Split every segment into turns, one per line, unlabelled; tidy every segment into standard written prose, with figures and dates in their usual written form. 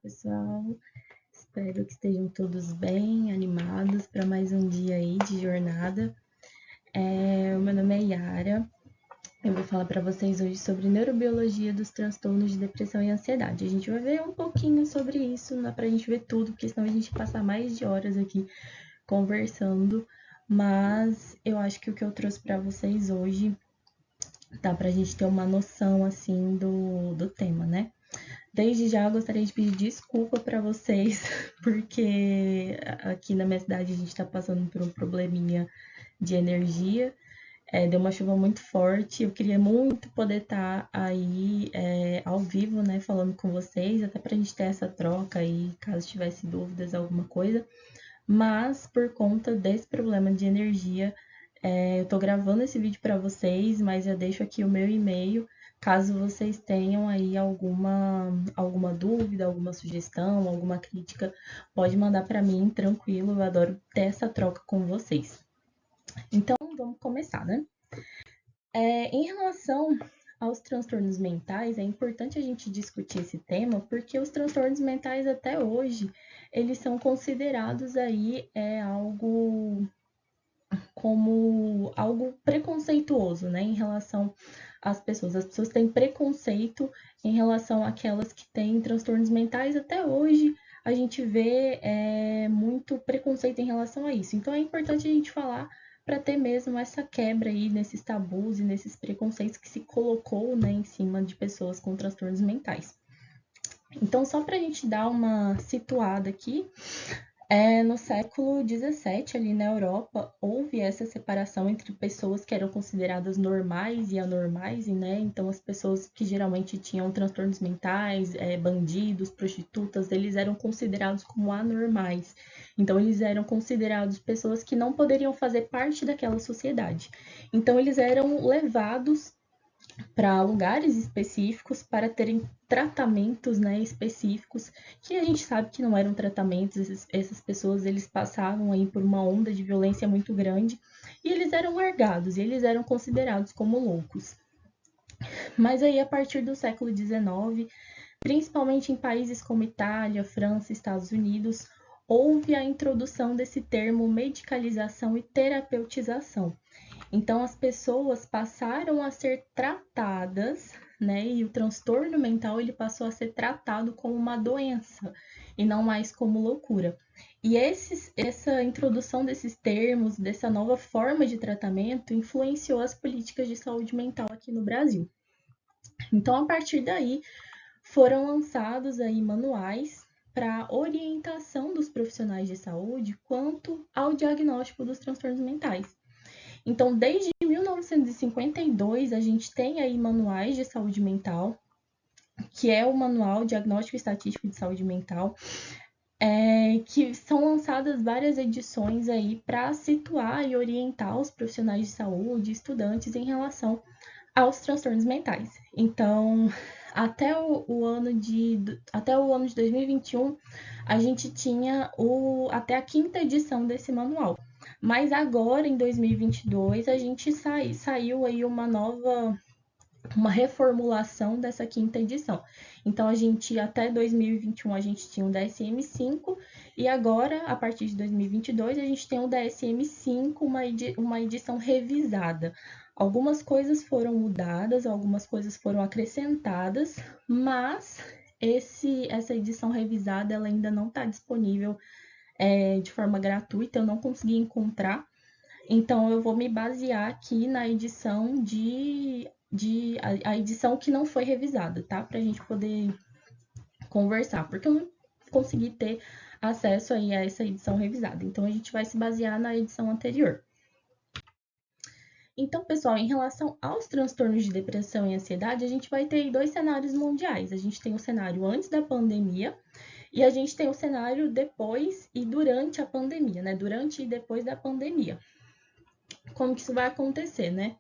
pessoal. Espero que estejam todos bem, animados para mais um dia aí de jornada. O meu nome é Yara. Eu vou falar para vocês hoje sobre neurobiologia dos transtornos de depressão e ansiedade. A gente vai ver um pouquinho sobre isso, não dá pra gente ver tudo, porque senão a gente passa mais de horas aqui conversando. Mas eu acho que o que eu trouxe para vocês hoje dá pra gente ter uma noção, assim, do tema, né? Desde já eu gostaria de pedir desculpa para vocês, porque aqui na minha cidade a gente está passando por um probleminha de energia. Deu uma chuva muito forte. Eu queria muito poder estar aí ao vivo, né, falando com vocês, até para a gente ter essa troca aí, caso tivesse dúvidas, alguma coisa. Mas por conta desse problema de energia, eu tô gravando esse vídeo para vocês, mas eu deixo aqui o meu e-mail. Caso vocês tenham aí alguma dúvida, alguma sugestão, alguma crítica, pode mandar para mim, tranquilo, eu adoro ter essa troca com vocês. Então, vamos começar, né? Em relação aos transtornos mentais, é importante a gente discutir esse tema, porque os transtornos mentais até hoje, eles são considerados aí algo como algo preconceituoso, né, em relação às pessoas. As pessoas têm preconceito em relação àquelas que têm transtornos mentais. Até hoje, a gente vê muito preconceito em relação a isso. Então, é importante a gente falar para ter mesmo essa quebra aí nesses tabus e nesses preconceitos que se colocou, né, em cima de pessoas com transtornos mentais. Então, só para a gente dar uma situada aqui, no século XVII, ali na Europa, houve essa separação entre pessoas que eram consideradas normais e anormais, né? Então, as pessoas que geralmente tinham transtornos mentais, bandidos, prostitutas, eles eram considerados como anormais. Então, eles eram considerados pessoas que não poderiam fazer parte daquela sociedade. Então, eles eram levados para lugares específicos para terem tratamentos, né, específicos, que a gente sabe que não eram tratamentos. Essas pessoas eles passavam aí por uma onda de violência muito grande e eles eram largados, e eles eram considerados como loucos. Mas aí a partir do século XIX, principalmente em países como Itália, França, Estados Unidos, houve a introdução desse termo medicalização e terapeutização. Então, as pessoas passaram a ser tratadas, né? E o transtorno mental ele passou a ser tratado como uma doença e não mais como loucura. E essa introdução desses termos, dessa nova forma de tratamento, influenciou as políticas de saúde mental aqui no Brasil. Então, a partir daí, foram lançados aí manuais para orientação dos profissionais de saúde quanto ao diagnóstico dos transtornos mentais. Então, desde 1952, a gente tem aí manuais de saúde mental, que é o Manual Diagnóstico e Estatístico de Saúde Mental, que são lançadas várias edições aí para situar e orientar os profissionais de saúde, estudantes, em relação aos transtornos mentais. Então, até o ano de 2021, a gente tinha até a 5ª edição desse manual. Mas agora, em 2022, a gente saiu aí uma reformulação dessa 5ª edição. Então, até 2021, a gente tinha o DSM-5, e agora, a partir de 2022, a gente tem o DSM-5, uma edição revisada. Algumas coisas foram mudadas, algumas coisas foram acrescentadas, mas essa edição revisada ela ainda não está disponível de forma gratuita, eu não consegui encontrar. Então, eu vou me basear aqui na edição a edição que não foi revisada, tá? Para a gente poder conversar, porque eu não consegui ter acesso aí a essa edição revisada. Então, a gente vai se basear na edição anterior. Então, pessoal, em relação aos transtornos de depressão e ansiedade, a gente vai ter 2 cenários mundiais. A gente tem o cenário antes da pandemia e a gente tem o cenário depois e durante a pandemia, né? Durante e depois da pandemia. Como que isso vai acontecer, né?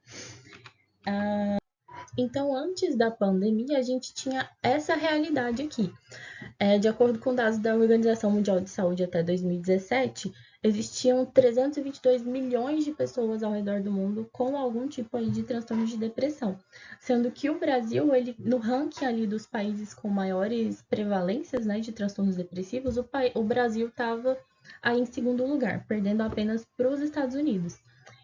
Então, antes da pandemia, a gente tinha essa realidade aqui. De acordo com dados da Organização Mundial de Saúde até 2017, existiam 322 milhões de pessoas ao redor do mundo com algum tipo aí de transtorno de depressão, sendo que o Brasil, ele, no ranking ali dos países com maiores prevalências, né, de transtornos depressivos, o Brasil estava aí em segundo lugar, perdendo apenas para os Estados Unidos.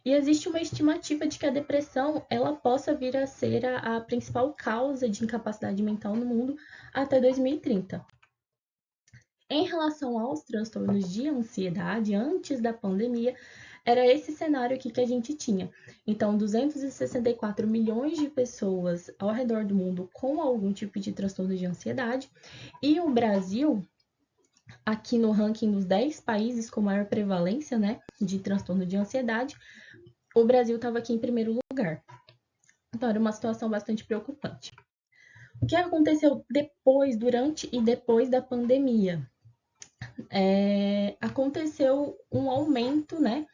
E existe uma estimativa de que a depressão ela possa vir a ser a principal causa de incapacidade mental no mundo até 2030. Em relação aos transtornos de ansiedade, antes da pandemia, era esse cenário aqui que a gente tinha. Então, 264 milhões de pessoas ao redor do mundo com algum tipo de transtorno de ansiedade, e o Brasil, aqui no ranking dos 10 países com maior prevalência, né, de transtorno de ansiedade, o Brasil estava aqui em primeiro lugar. Então, era uma situação bastante preocupante. O que aconteceu depois, durante e depois da pandemia? Aconteceu um aumento, né,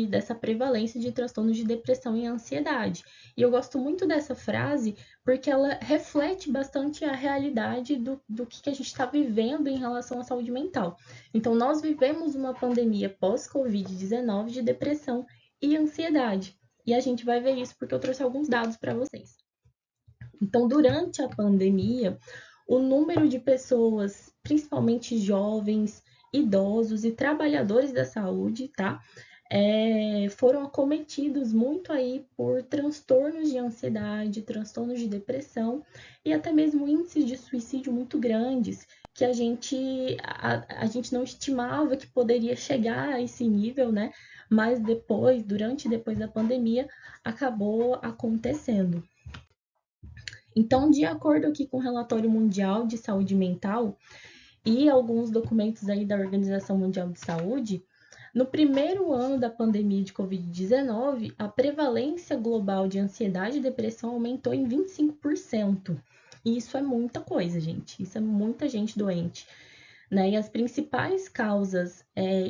dessa prevalência de transtornos de depressão e ansiedade. E eu gosto muito dessa frase porque ela reflete bastante a realidade do que a gente está vivendo em relação à saúde mental. Então, nós vivemos uma pandemia pós-Covid-19 de depressão e ansiedade. E a gente vai ver isso porque eu trouxe alguns dados para vocês. Então, durante a pandemia, o número de pessoas, principalmente jovens, idosos e trabalhadores da saúde, tá? Foram acometidos muito aí por transtornos de ansiedade, transtornos de depressão e até mesmo índices de suicídio muito grandes, que a gente não estimava que poderia chegar a esse nível, né? Mas durante e depois da pandemia, acabou acontecendo. Então, de acordo aqui com o Relatório Mundial de Saúde Mental e alguns documentos aí da Organização Mundial de Saúde, no primeiro ano da pandemia de Covid-19, a prevalência global de ansiedade e depressão aumentou em 25%. E isso é muita coisa, gente. Isso é muita gente doente. Né? E as principais causas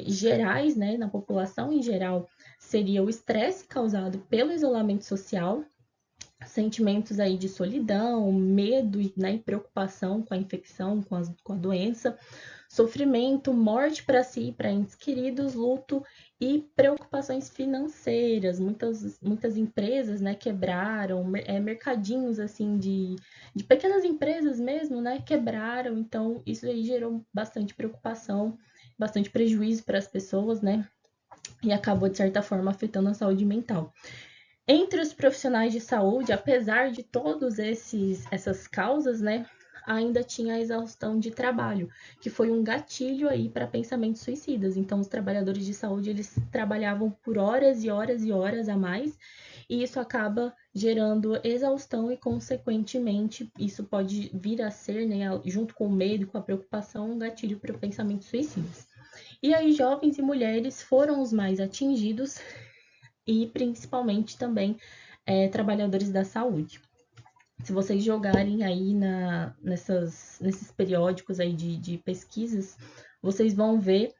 gerais, né, na população em geral, seria o estresse causado pelo isolamento social, sentimentos aí de solidão, medo, né, e preocupação com a infecção, com a doença, sofrimento, morte para si e para entes queridos, luto e preocupações financeiras. Muitas empresas, né, quebraram, mercadinhos assim de pequenas empresas mesmo, né, quebraram. Então isso aí gerou bastante preocupação, bastante prejuízo para as pessoas, né, e acabou de certa forma afetando a saúde mental. Entre os profissionais de saúde, apesar de todas essas causas, né, ainda tinha a exaustão de trabalho, que foi um gatilho aí para pensamentos suicidas. Então, os trabalhadores de saúde, eles trabalhavam por horas e horas e horas a mais, e isso acaba gerando exaustão e, consequentemente, isso pode vir a ser, né, junto com o medo e com a preocupação, um gatilho para pensamentos suicidas. E aí, jovens e mulheres foram os mais atingidos e principalmente também trabalhadores da saúde. Se vocês jogarem aí nesses periódicos aí de pesquisas, vocês vão ver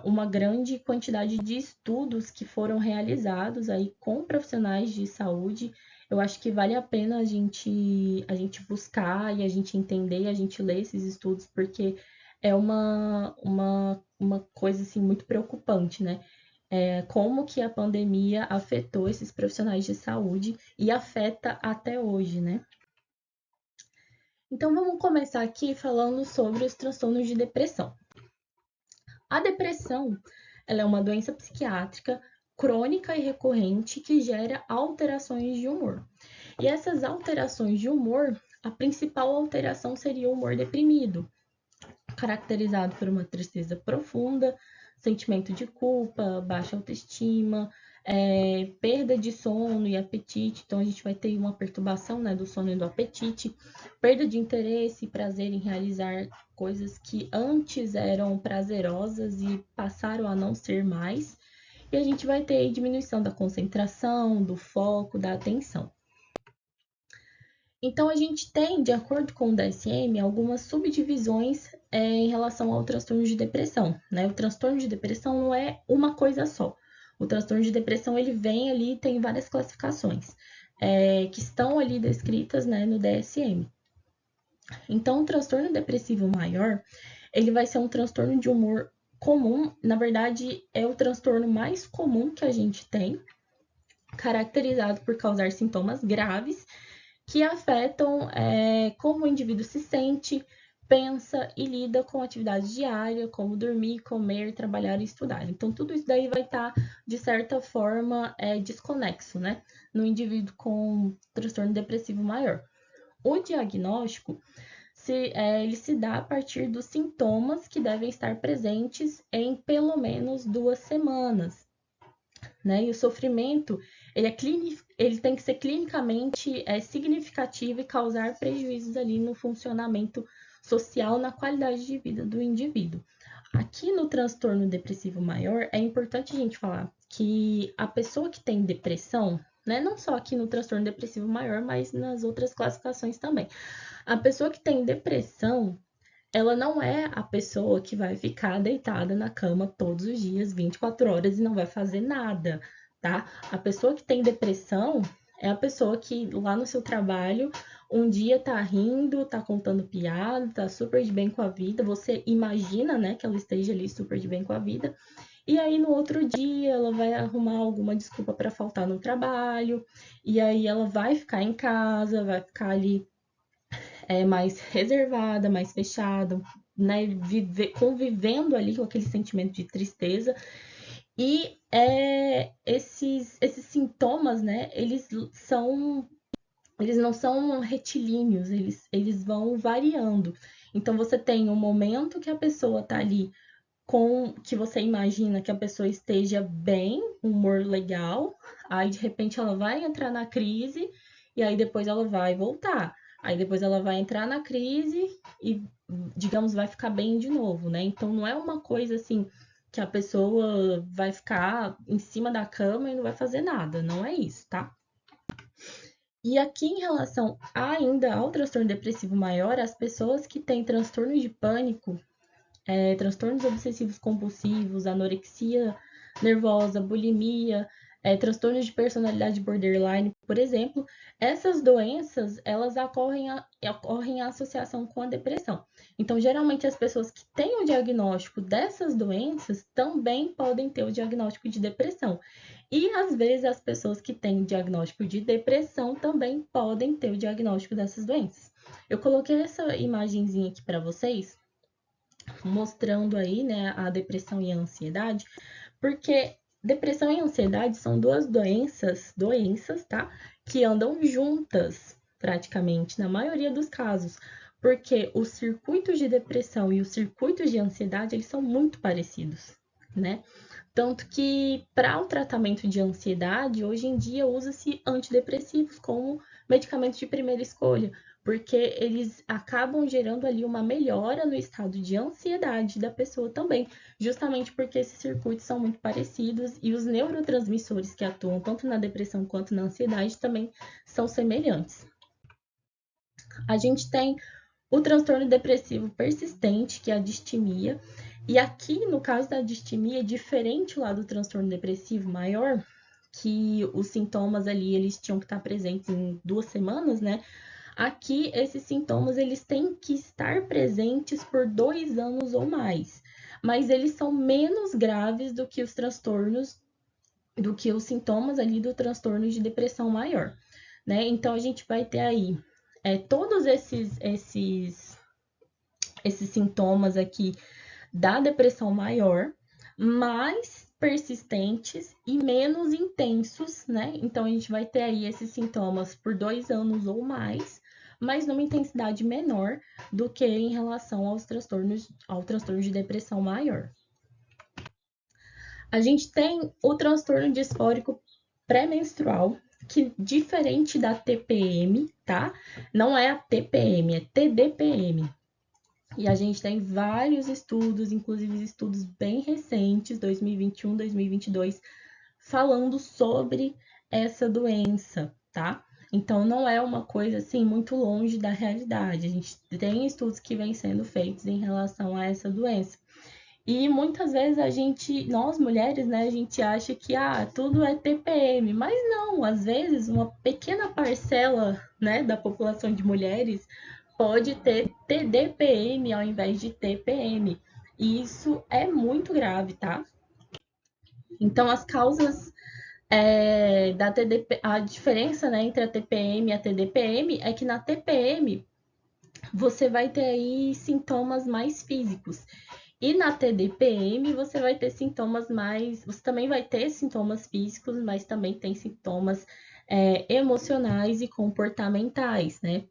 uma grande quantidade de estudos que foram realizados aí com profissionais de saúde. Eu acho que vale a pena a gente buscar e a gente entender e a gente ler esses estudos, porque é uma coisa assim, muito preocupante, né? Como que a pandemia afetou esses profissionais de saúde e afeta até hoje, né? Então vamos começar aqui falando sobre os transtornos de depressão. A depressão, ela é uma doença psiquiátrica crônica e recorrente que gera alterações de humor. E essas alterações de humor, a principal alteração seria o humor deprimido, caracterizado por uma tristeza profunda, sentimento de culpa, baixa autoestima, perda de sono e apetite. Então, a gente vai ter uma perturbação, né, do sono e do apetite, perda de interesse e prazer em realizar coisas que antes eram prazerosas e passaram a não ser mais. E a gente vai ter diminuição da concentração, do foco, da atenção. Então, a gente tem, de acordo com o DSM, algumas subdivisões em relação ao transtorno de depressão, né? O transtorno de depressão não é uma coisa só. O transtorno de depressão, ele vem ali, tem várias classificações que estão ali descritas, né, no DSM. Então, o transtorno depressivo maior, ele vai ser um transtorno de humor comum, na verdade, é o transtorno mais comum que a gente tem, caracterizado por causar sintomas graves que afetam como o indivíduo se sente, pensa e lida com atividades diárias, como dormir, comer, trabalhar e estudar. Então, tudo isso daí vai estar, de certa forma, desconexo, né? No indivíduo com transtorno depressivo maior. O diagnóstico ele se dá a partir dos sintomas que devem estar presentes em pelo menos 2 semanas, né? E o sofrimento, ele tem que ser clinicamente significativo e causar prejuízos ali no funcionamento social, na qualidade de vida do indivíduo. Aqui no transtorno depressivo maior, é importante a gente falar que a pessoa que tem depressão, né, não só aqui no transtorno depressivo maior, mas nas outras classificações também. A pessoa que tem depressão, ela não é a pessoa que vai ficar deitada na cama todos os dias, 24 horas e não vai fazer nada, tá? A pessoa que tem depressão é a pessoa que lá no seu trabalho um dia tá rindo, tá contando piada, tá super de bem com a vida, você imagina, né, que ela esteja ali super de bem com a vida, e aí no outro dia ela vai arrumar alguma desculpa para faltar no trabalho, e aí ela vai ficar em casa, vai ficar ali mais reservada, mais fechada, né, convivendo ali com aquele sentimento de tristeza. E esses sintomas, né, eles não são retilíneos, eles vão variando. Então você tem um momento que a pessoa tá ali que você imagina que a pessoa esteja bem, humor legal, aí de repente ela vai entrar na crise e aí depois ela vai voltar. Aí depois ela vai entrar na crise e, digamos, vai ficar bem de novo, né? Então não é uma coisa assim que a pessoa vai ficar em cima da cama e não vai fazer nada, não é isso, tá? E aqui em relação ainda ao transtorno depressivo maior, as pessoas que têm transtorno de pânico, transtornos obsessivos compulsivos, anorexia nervosa, bulimia, transtornos de personalidade borderline, por exemplo, essas doenças, elas ocorrem em associação com a depressão. Então, geralmente, as pessoas que têm o diagnóstico dessas doenças também podem ter o diagnóstico de depressão. E, às vezes, as pessoas que têm o diagnóstico de depressão também podem ter o diagnóstico dessas doenças. Eu coloquei essa imagenzinha aqui para vocês, mostrando aí, né, a depressão e a ansiedade, porque depressão e ansiedade são duas doenças, tá? Que andam juntas, praticamente, na maioria dos casos, porque os circuitos de depressão e os circuitos de ansiedade, eles são muito parecidos, né? Tanto que para o tratamento de ansiedade, hoje em dia usa-se antidepressivos como medicamentos de primeira escolha, porque eles acabam gerando ali uma melhora no estado de ansiedade da pessoa também, justamente porque esses circuitos são muito parecidos e os neurotransmissores que atuam tanto na depressão quanto na ansiedade também são semelhantes. A gente tem o transtorno depressivo persistente, que é a distimia, e aqui, no caso da distimia, diferente lá do transtorno depressivo maior, que os sintomas ali eles tinham que estar presentes em 2 semanas, né? Aqui, esses sintomas eles têm que estar presentes por 2 anos ou mais, mas eles são menos graves do que os transtornos, do que os sintomas ali do transtorno de depressão maior, né? Então, a gente vai ter aí todos esses sintomas aqui da depressão maior, mais persistentes e menos intensos, né? Então a gente vai ter aí esses sintomas por 2 anos ou mais, mas numa intensidade menor do que em relação ao transtorno de depressão maior. A gente tem o transtorno disfórico pré-menstrual, que diferente da TPM, tá? Não é a TPM, é TDPM. E a gente tem vários estudos, inclusive estudos bem recentes, 2021, 2022, falando sobre essa doença, tá? Então não é uma coisa assim muito longe da realidade. A gente tem estudos que vêm sendo feitos em relação a essa doença. E muitas vezes nós mulheres, né, a gente acha que tudo é TPM, mas não, às vezes uma pequena parcela, né, da população de mulheres pode ter TDPM ao invés de TPM. E isso é muito grave, tá? Então, as causas da TDP, a diferença, né, entre a TPM e a TDPM é que na TPM você vai ter aí sintomas mais físicos. E na TDPM você vai ter sintomas mais. Você também vai ter sintomas físicos, mas também tem sintomas emocionais e comportamentais, né?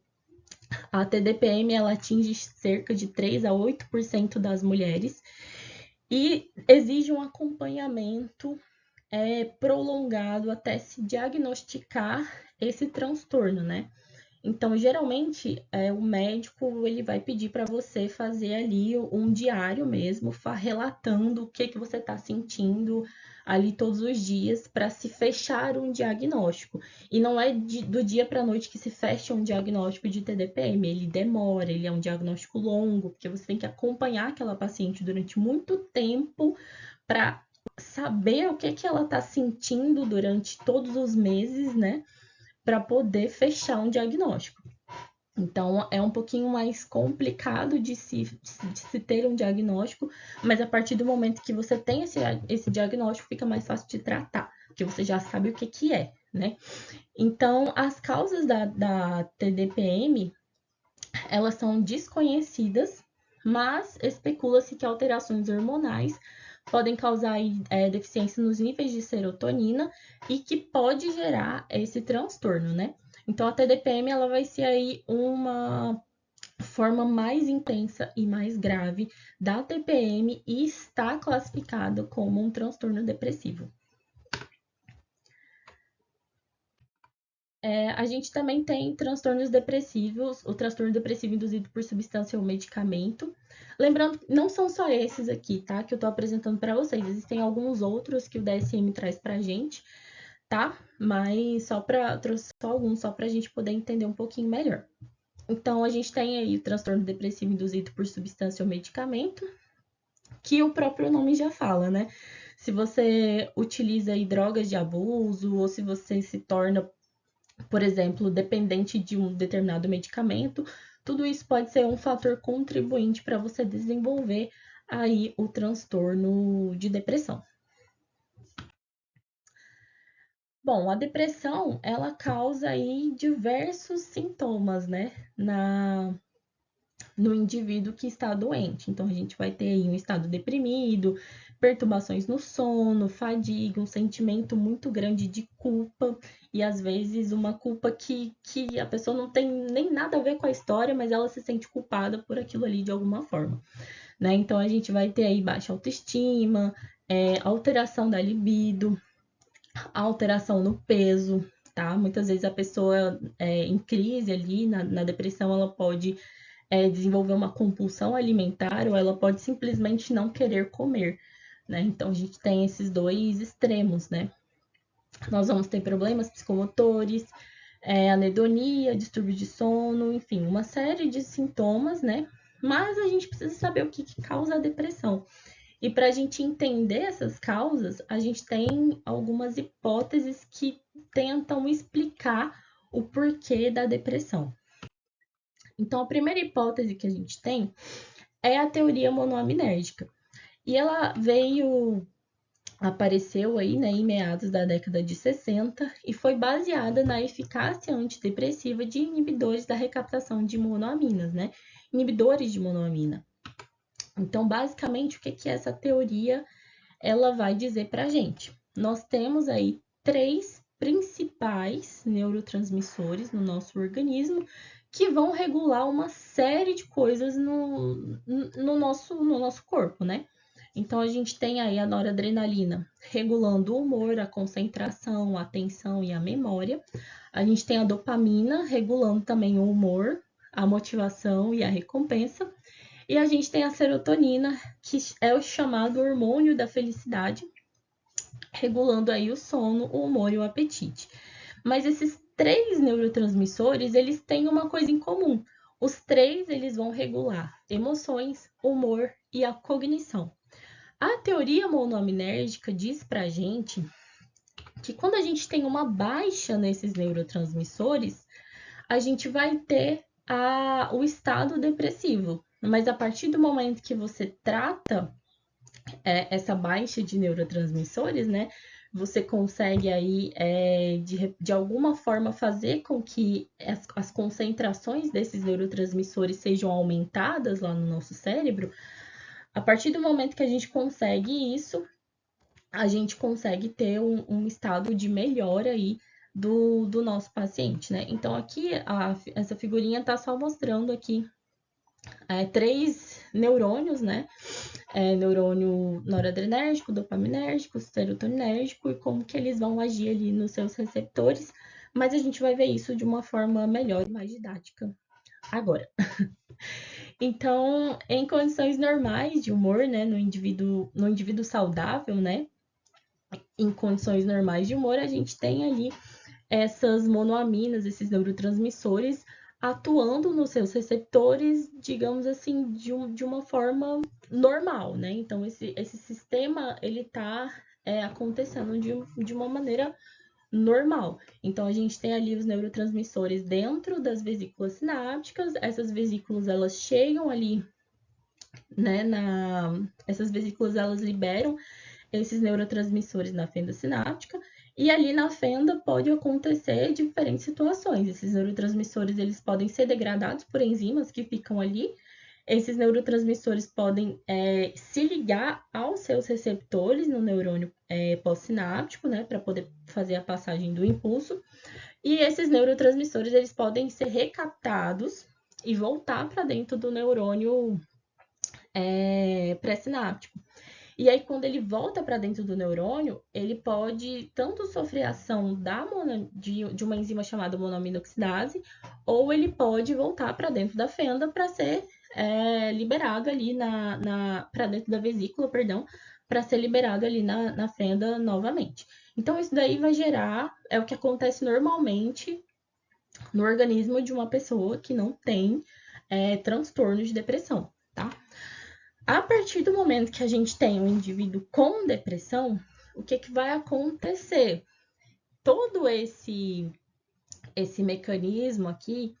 A TDPM ela atinge cerca de 3 a 8% das mulheres e exige um acompanhamento prolongado até se diagnosticar esse transtorno, né? Então, geralmente, o médico ele vai pedir para você fazer ali um diário mesmo, relatando o que você está sentindo ali todos os dias para se fechar um diagnóstico. E não é do dia para a noite que se fecha um diagnóstico de TDPM, ele demora, ele é um diagnóstico longo, porque você tem que acompanhar aquela paciente durante muito tempo para saber o que ela está sentindo durante todos os meses, né? Para poder fechar um diagnóstico. Então, é um pouquinho mais complicado de se ter um diagnóstico, mas a partir do momento que você tem esse diagnóstico, fica mais fácil de tratar, porque você já sabe o que é, né? Então, as causas da TDPM, elas são desconhecidas, mas especula-se que alterações hormonais podem causar deficiência nos níveis de serotonina e que pode gerar esse transtorno, né? Então, a TDPM ela vai ser aí uma forma mais intensa e mais grave da TPM e está classificada como um transtorno depressivo. A gente também tem transtornos depressivos, o transtorno depressivo induzido por substância ou medicamento. Lembrando, não são só esses aqui, tá? Que eu tô apresentando para vocês. Existem alguns outros que o DSM traz pra gente, tá? Mas trouxe só alguns, só pra gente poder entender um pouquinho melhor. Então, a gente tem aí o transtorno depressivo induzido por substância ou medicamento, que o próprio nome já fala, né? Se você utiliza aí drogas de abuso ou se você se torna, por exemplo, dependente de um determinado medicamento, tudo isso pode ser um fator contribuinte para você desenvolver aí o transtorno de depressão. Bom, a depressão, ela causa aí diversos sintomas, né, no indivíduo que está doente. Então, a gente vai ter aí um estado deprimido, perturbações no sono, fadiga, um sentimento muito grande de culpa e às vezes uma culpa que a pessoa não tem nem nada a ver com a história, mas ela se sente culpada por aquilo ali de alguma forma, né? Então, a gente vai ter aí baixa autoestima, alteração da libido, alteração no peso, tá? Muitas vezes a pessoa em crise ali, na depressão, ela pode desenvolver uma compulsão alimentar ou ela pode simplesmente não querer comer, né? Então a gente tem esses dois extremos, né? Nós vamos ter problemas psicomotores, anedonia, distúrbio de sono, enfim, uma série de sintomas, né? Mas a gente precisa saber o que causa a depressão. E para a gente entender essas causas, a gente tem algumas hipóteses que tentam explicar o porquê da depressão. Então, a primeira hipótese que a gente tem é a teoria monoaminérgica. E ela apareceu aí, né, em meados da década de 60 e foi baseada na eficácia antidepressiva de inibidores da recaptação de monoaminas, né? Inibidores de monoamina. Então, basicamente, o que essa teoria ela vai dizer para a gente? Nós temos aí 3 principais neurotransmissores no nosso organismo que vão regular uma série de coisas no nosso corpo, né? Então, a gente tem aí a noradrenalina regulando o humor, a concentração, a atenção e a memória. A gente tem a dopamina regulando também o humor, a motivação e a recompensa. E a gente tem a serotonina, que é o chamado hormônio da felicidade, regulando aí o sono, o humor e o apetite. Mas esses 3 neurotransmissores, eles têm uma coisa em comum. Os 3, eles vão regular emoções, humor e a cognição. A teoria monoaminérgica diz pra gente que quando a gente tem uma baixa nesses neurotransmissores, a gente vai ter o estado depressivo, Mas a partir do momento que você trata essa baixa de neurotransmissores, né? Você consegue aí, de alguma forma, fazer com que as concentrações desses neurotransmissores sejam aumentadas lá no nosso cérebro. A partir do momento que a gente consegue isso, a gente consegue ter um estado de melhora aí do nosso paciente, né? Então, aqui, essa figurinha tá só mostrando aqui 3 neurônios, né? Neurônio noradrenérgico, dopaminérgico, serotoninérgico e como que eles vão agir ali nos seus receptores, mas a gente vai ver isso de uma forma melhor e mais didática agora. Então, em condições normais de humor, né, no indivíduo saudável, né, em condições normais de humor, a gente tem ali essas monoaminas, esses neurotransmissores, atuando nos seus receptores, digamos assim, de uma forma normal, né? Então, esse sistema, ele tá acontecendo de uma maneira normal. Então, a gente tem ali os neurotransmissores dentro das vesículas sinápticas, essas vesículas, elas chegam ali, né, essas vesículas, elas liberam esses neurotransmissores na fenda sináptica, e ali na fenda pode acontecer diferentes situações. Esses neurotransmissores, eles podem ser degradados por enzimas que ficam ali. Esses neurotransmissores podem se ligar aos seus receptores no neurônio pós-sináptico, né, para poder fazer a passagem do impulso. E esses neurotransmissores, eles podem ser recaptados e voltar para dentro do neurônio pré-sináptico. E aí, quando ele volta para dentro do neurônio, ele pode tanto sofrer ação de uma enzima chamada monoaminoxidase, ou ele pode voltar para dentro da fenda para ser liberado ali para dentro da vesícula, perdão, para ser liberado ali na fenda novamente. Então, isso daí vai gerar, é o que acontece normalmente no organismo de uma pessoa que não tem transtorno de depressão, tá? A partir do momento que a gente tem um indivíduo com depressão, o que vai acontecer? Todo esse mecanismo aqui,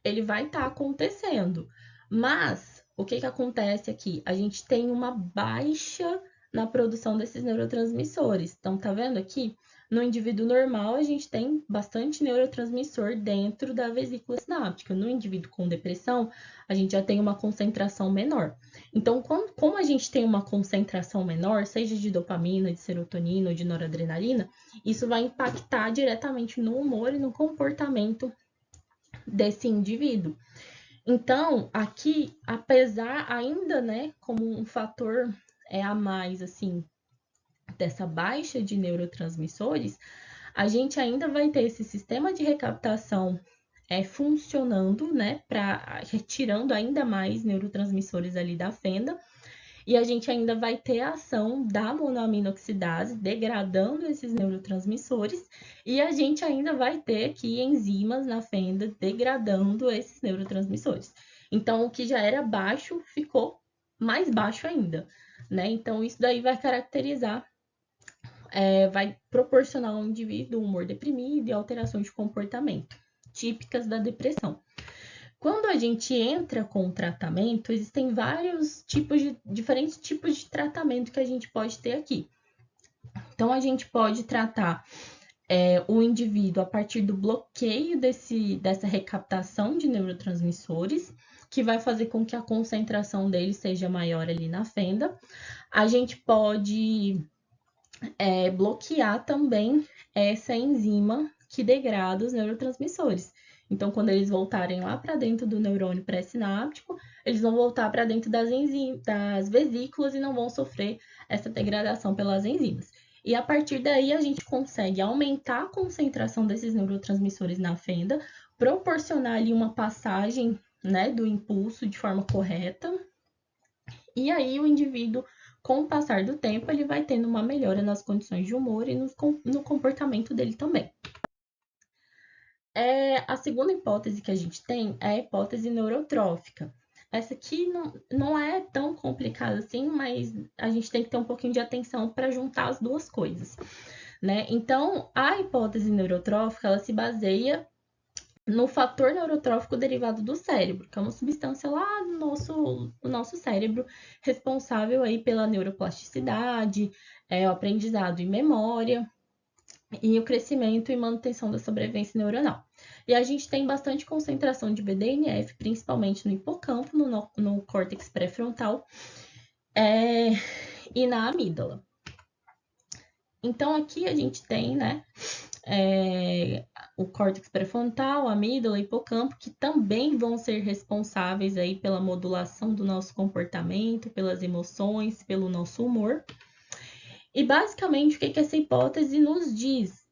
ele vai estar acontecendo. Mas, o que acontece aqui? A gente tem uma baixa na produção desses neurotransmissores. Então, tá vendo aqui? No indivíduo normal, a gente tem bastante neurotransmissor dentro da vesícula sináptica. No indivíduo com depressão, a gente já tem uma concentração menor. Então, como a gente tem uma concentração menor, seja de dopamina, de serotonina ou de noradrenalina, isso vai impactar diretamente no humor e no comportamento desse indivíduo. Então, aqui, apesar ainda, né, como um fator a mais, assim, dessa baixa de neurotransmissores, a gente ainda vai ter esse sistema de recaptação funcionando, né, retirando ainda mais neurotransmissores ali da fenda, e a gente ainda vai ter a ação da monoaminoxidase degradando esses neurotransmissores, e a gente ainda vai ter aqui enzimas na fenda degradando esses neurotransmissores. Então, o que já era baixo ficou mais baixo ainda, né? Então, isso daí vai caracterizar, vai proporcionar ao indivíduo um humor deprimido e alterações de comportamento típicas da depressão. Quando a gente entra com o tratamento, existem vários diferentes tipos de tratamento que a gente pode ter aqui. Então, a gente pode tratar o indivíduo a partir do bloqueio dessa recaptação de neurotransmissores, que vai fazer com que a concentração dele seja maior ali na fenda. A gente pode bloquear também essa enzima que degrada os neurotransmissores. Então, quando eles voltarem lá para dentro do neurônio pré-sináptico, eles vão voltar para dentro das vesículas e não vão sofrer essa degradação pelas enzimas. E a partir daí, a gente consegue aumentar a concentração desses neurotransmissores na fenda, proporcionar ali uma passagem, né, do impulso de forma correta. E aí, o indivíduo, com o passar do tempo, ele vai tendo uma melhora nas condições de humor e no comportamento dele também. A segunda hipótese que a gente tem é a hipótese neurotrófica. Essa aqui não é tão complicada assim, mas a gente tem que ter um pouquinho de atenção para juntar as duas coisas, né? Então, a hipótese neurotrófica, ela se baseia no fator neurotrófico derivado do cérebro, que é uma substância lá no nosso cérebro, responsável aí pela neuroplasticidade, o aprendizado e memória, e o crescimento e manutenção da sobrevivência neuronal. E a gente tem bastante concentração de BDNF, principalmente no hipocampo, no córtex pré-frontal e na amígdala. Então, aqui a gente tem, né, o córtex pré-frontal, a amígdala e hipocampo, que também vão ser responsáveis aí pela modulação do nosso comportamento, pelas emoções, pelo nosso humor. E basicamente, o que essa hipótese nos diz?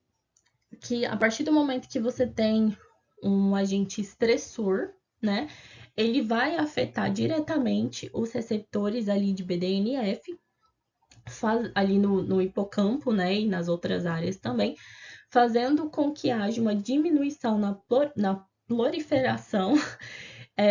Que a partir do momento que você tem um agente estressor, né, ele vai afetar diretamente os receptores ali de BDNF, ali no hipocampo, né, e nas outras áreas também, fazendo com que haja uma diminuição na proliferação,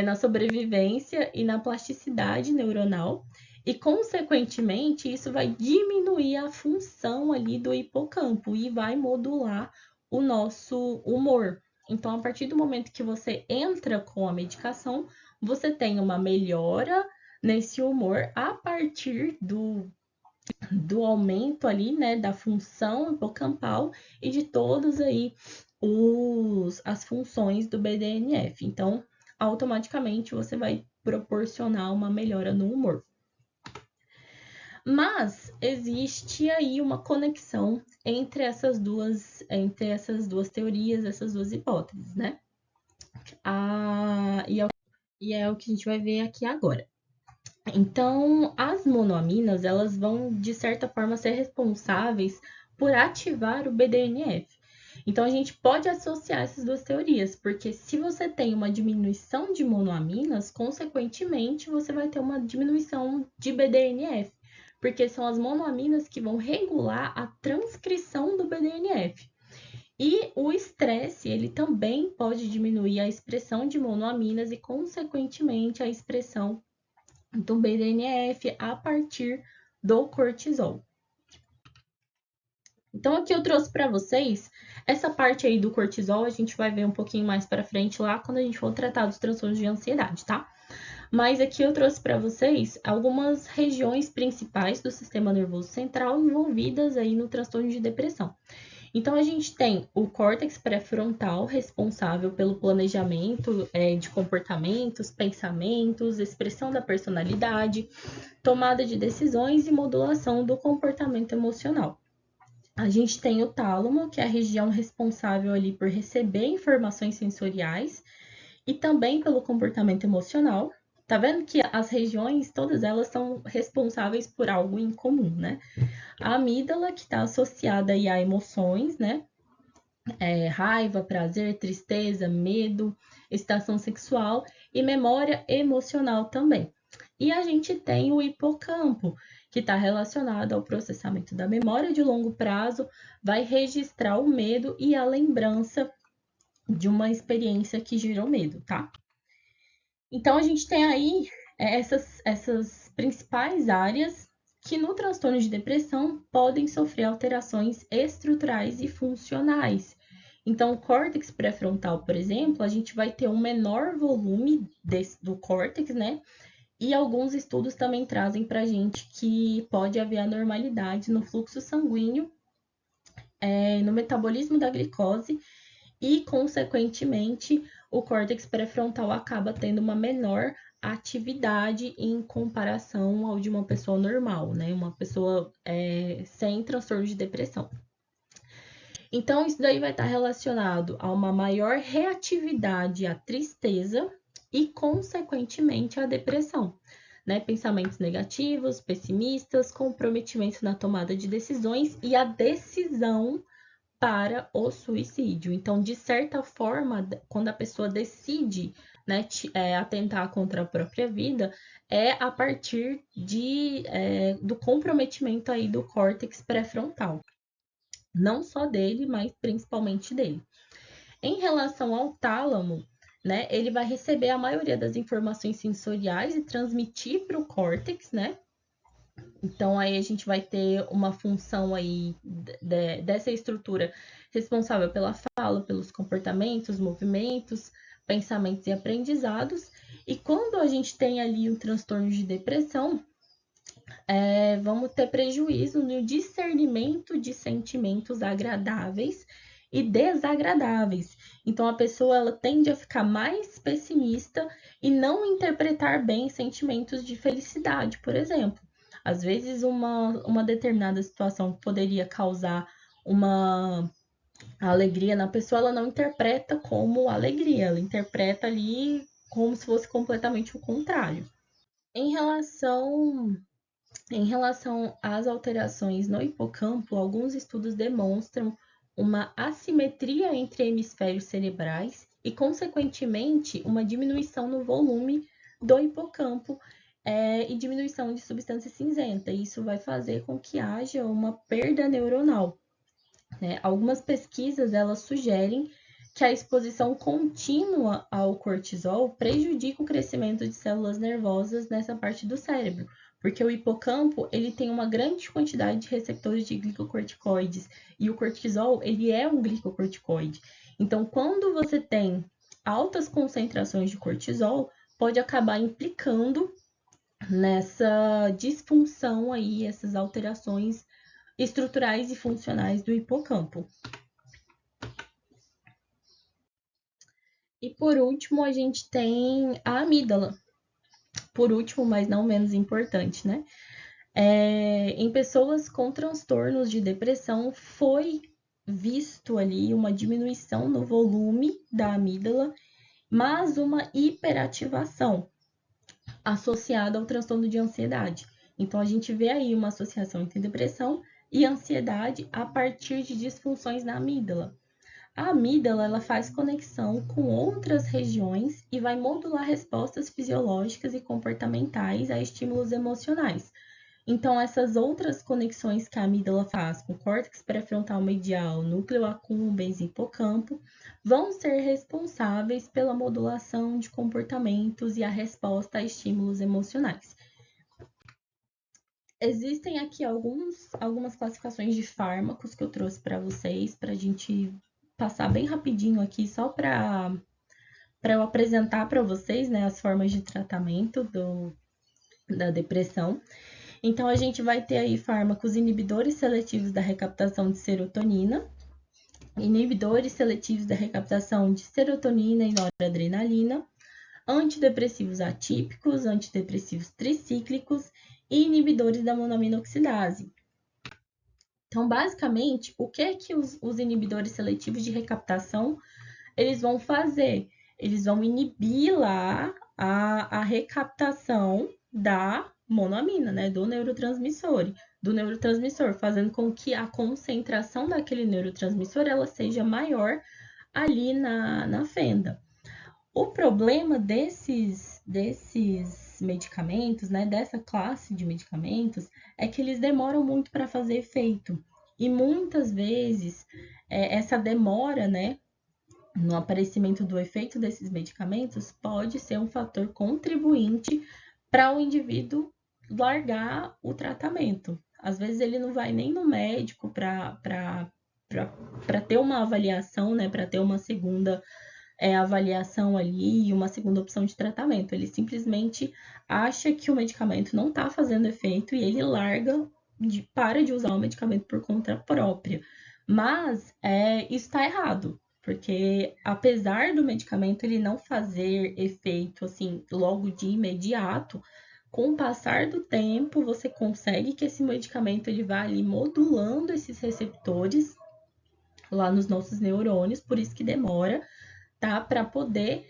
na sobrevivência e na plasticidade neuronal, e, consequentemente, isso vai diminuir a função ali do hipocampo e vai modular o nosso humor. Então, a partir do momento que você entra com a medicação, você tem uma melhora nesse humor a partir do aumento ali, né, da função hipocampal e de todas aí as funções do BDNF. Então, automaticamente você vai proporcionar uma melhora no humor. Mas existe aí uma conexão entre essas duas teorias, essas duas hipóteses, né? E é o que a gente vai ver aqui agora. Então, as monoaminas, elas vão, de certa forma, ser responsáveis por ativar o BDNF. Então, a gente pode associar essas duas teorias, porque se você tem uma diminuição de monoaminas, consequentemente, você vai ter uma diminuição de BDNF, porque são as monoaminas que vão regular a transcrição do BDNF. E o estresse, ele também pode diminuir a expressão de monoaminas e, consequentemente, a expressão do BDNF a partir do cortisol. Então, aqui eu trouxe para vocês essa parte aí do cortisol, a gente vai ver um pouquinho mais para frente lá, quando a gente for tratar dos transtornos de ansiedade, tá? Mas aqui eu trouxe para vocês algumas regiões principais do sistema nervoso central envolvidas aí no transtorno de depressão. Então, a gente tem o córtex pré-frontal, responsável pelo planejamento de comportamentos, pensamentos, expressão da personalidade, tomada de decisões e modulação do comportamento emocional. A gente tem o tálamo, que é a região responsável ali por receber informações sensoriais e também pelo comportamento emocional. Tá vendo que as regiões, todas elas são responsáveis por algo em comum, né? A amígdala, que está associada aí a emoções, né? Raiva, prazer, tristeza, medo, excitação sexual e memória emocional também. E a gente tem o hipocampo, que está relacionado ao processamento da memória de longo prazo, vai registrar o medo e a lembrança de uma experiência que gerou medo, tá? Então, a gente tem aí essas principais áreas que no transtorno de depressão podem sofrer alterações estruturais e funcionais. Então, o córtex pré-frontal, por exemplo, a gente vai ter um menor volume do córtex, né? E alguns estudos também trazem para a gente que pode haver anormalidades no fluxo sanguíneo, no metabolismo da glicose e, consequentemente, o córtex pré-frontal acaba tendo uma menor atividade em comparação ao de uma pessoa normal, né? Uma pessoa sem transtorno de depressão. Então, isso daí vai estar relacionado a uma maior reatividade à tristeza e, consequentemente, à depressão, né? Pensamentos negativos, pessimistas, comprometimento na tomada de decisões e a decisão para o suicídio. Então, de certa forma, quando a pessoa decide, né, atentar contra a própria vida, é a partir do comprometimento aí do córtex pré-frontal. Não só dele, mas principalmente dele. Em relação ao tálamo, né, ele vai receber a maioria das informações sensoriais e transmitir para o córtex, né? Então, aí a gente vai ter uma função aí dessa estrutura responsável pela fala, pelos comportamentos, movimentos, pensamentos e aprendizados. E quando a gente tem ali um transtorno de depressão, vamos ter prejuízo no discernimento de sentimentos agradáveis e desagradáveis. Então, a pessoa ela tende a ficar mais pessimista e não interpretar bem sentimentos de felicidade, por exemplo. Às vezes, uma determinada situação poderia causar uma alegria na pessoa, ela não interpreta como alegria, ela interpreta ali como se fosse completamente o contrário. Em relação em relação às alterações no hipocampo, alguns estudos demonstram uma assimetria entre hemisférios cerebrais e, consequentemente, uma diminuição no volume do hipocampo e diminuição de substância cinzenta. Isso vai fazer com que haja uma perda neuronal, né? Algumas pesquisas elas sugerem que a exposição contínua ao cortisol prejudica o crescimento de células nervosas nessa parte do cérebro, porque o hipocampo ele tem uma grande quantidade de receptores de glicocorticoides e o cortisol ele é um glicocorticoide. Então, quando você tem altas concentrações de cortisol, pode acabar implicando nessa disfunção aí, essas alterações estruturais e funcionais do hipocampo. E por último, a gente tem a amígdala. Por último, mas não menos importante, né? Em pessoas com transtornos de depressão, foi visto ali uma diminuição no volume da amígdala, mas uma hiperativação associada ao transtorno de ansiedade. Então, a gente vê aí uma associação entre depressão e ansiedade a partir de disfunções na amígdala. A amígdala ela faz conexão com outras regiões e vai modular respostas fisiológicas e comportamentais a estímulos emocionais. Então, essas outras conexões que a amígdala faz com o córtex pré-frontal medial, núcleo accumbens e hipocampo vão ser responsáveis pela modulação de comportamentos e a resposta a estímulos emocionais. Existem aqui algumas classificações de fármacos que eu trouxe para vocês, para a gente passar bem rapidinho aqui, só para eu apresentar para vocês, né, as formas de tratamento da depressão. Então, a gente vai ter aí fármacos inibidores seletivos da recaptação de serotonina, inibidores seletivos da recaptação de serotonina e noradrenalina, antidepressivos atípicos, antidepressivos tricíclicos e inibidores da monamina oxidase. Então, basicamente, o que é que os inibidores seletivos de recaptação eles vão fazer? Eles vão inibir lá a recaptação da monoamina, né, do neurotransmissor, fazendo com que a concentração daquele neurotransmissor ela seja maior ali na fenda. O problema desses medicamentos, né, dessa classe de medicamentos, é que eles demoram muito para fazer efeito. E muitas vezes essa demora, né, no aparecimento do efeito desses medicamentos pode ser um fator contribuinte para o indivíduo largar o tratamento. Às vezes ele não vai nem no médico para ter uma avaliação, né, para ter uma segunda avaliação ali e uma segunda opção de tratamento. Ele simplesmente acha que o medicamento não está fazendo efeito e ele para de usar o medicamento por conta própria. Mas isso está errado, porque apesar do medicamento ele não fazer efeito assim logo de imediato, com o passar do tempo você consegue que esse medicamento ele vá ali modulando esses receptores lá nos nossos neurônios, por isso que demora, tá? Para poder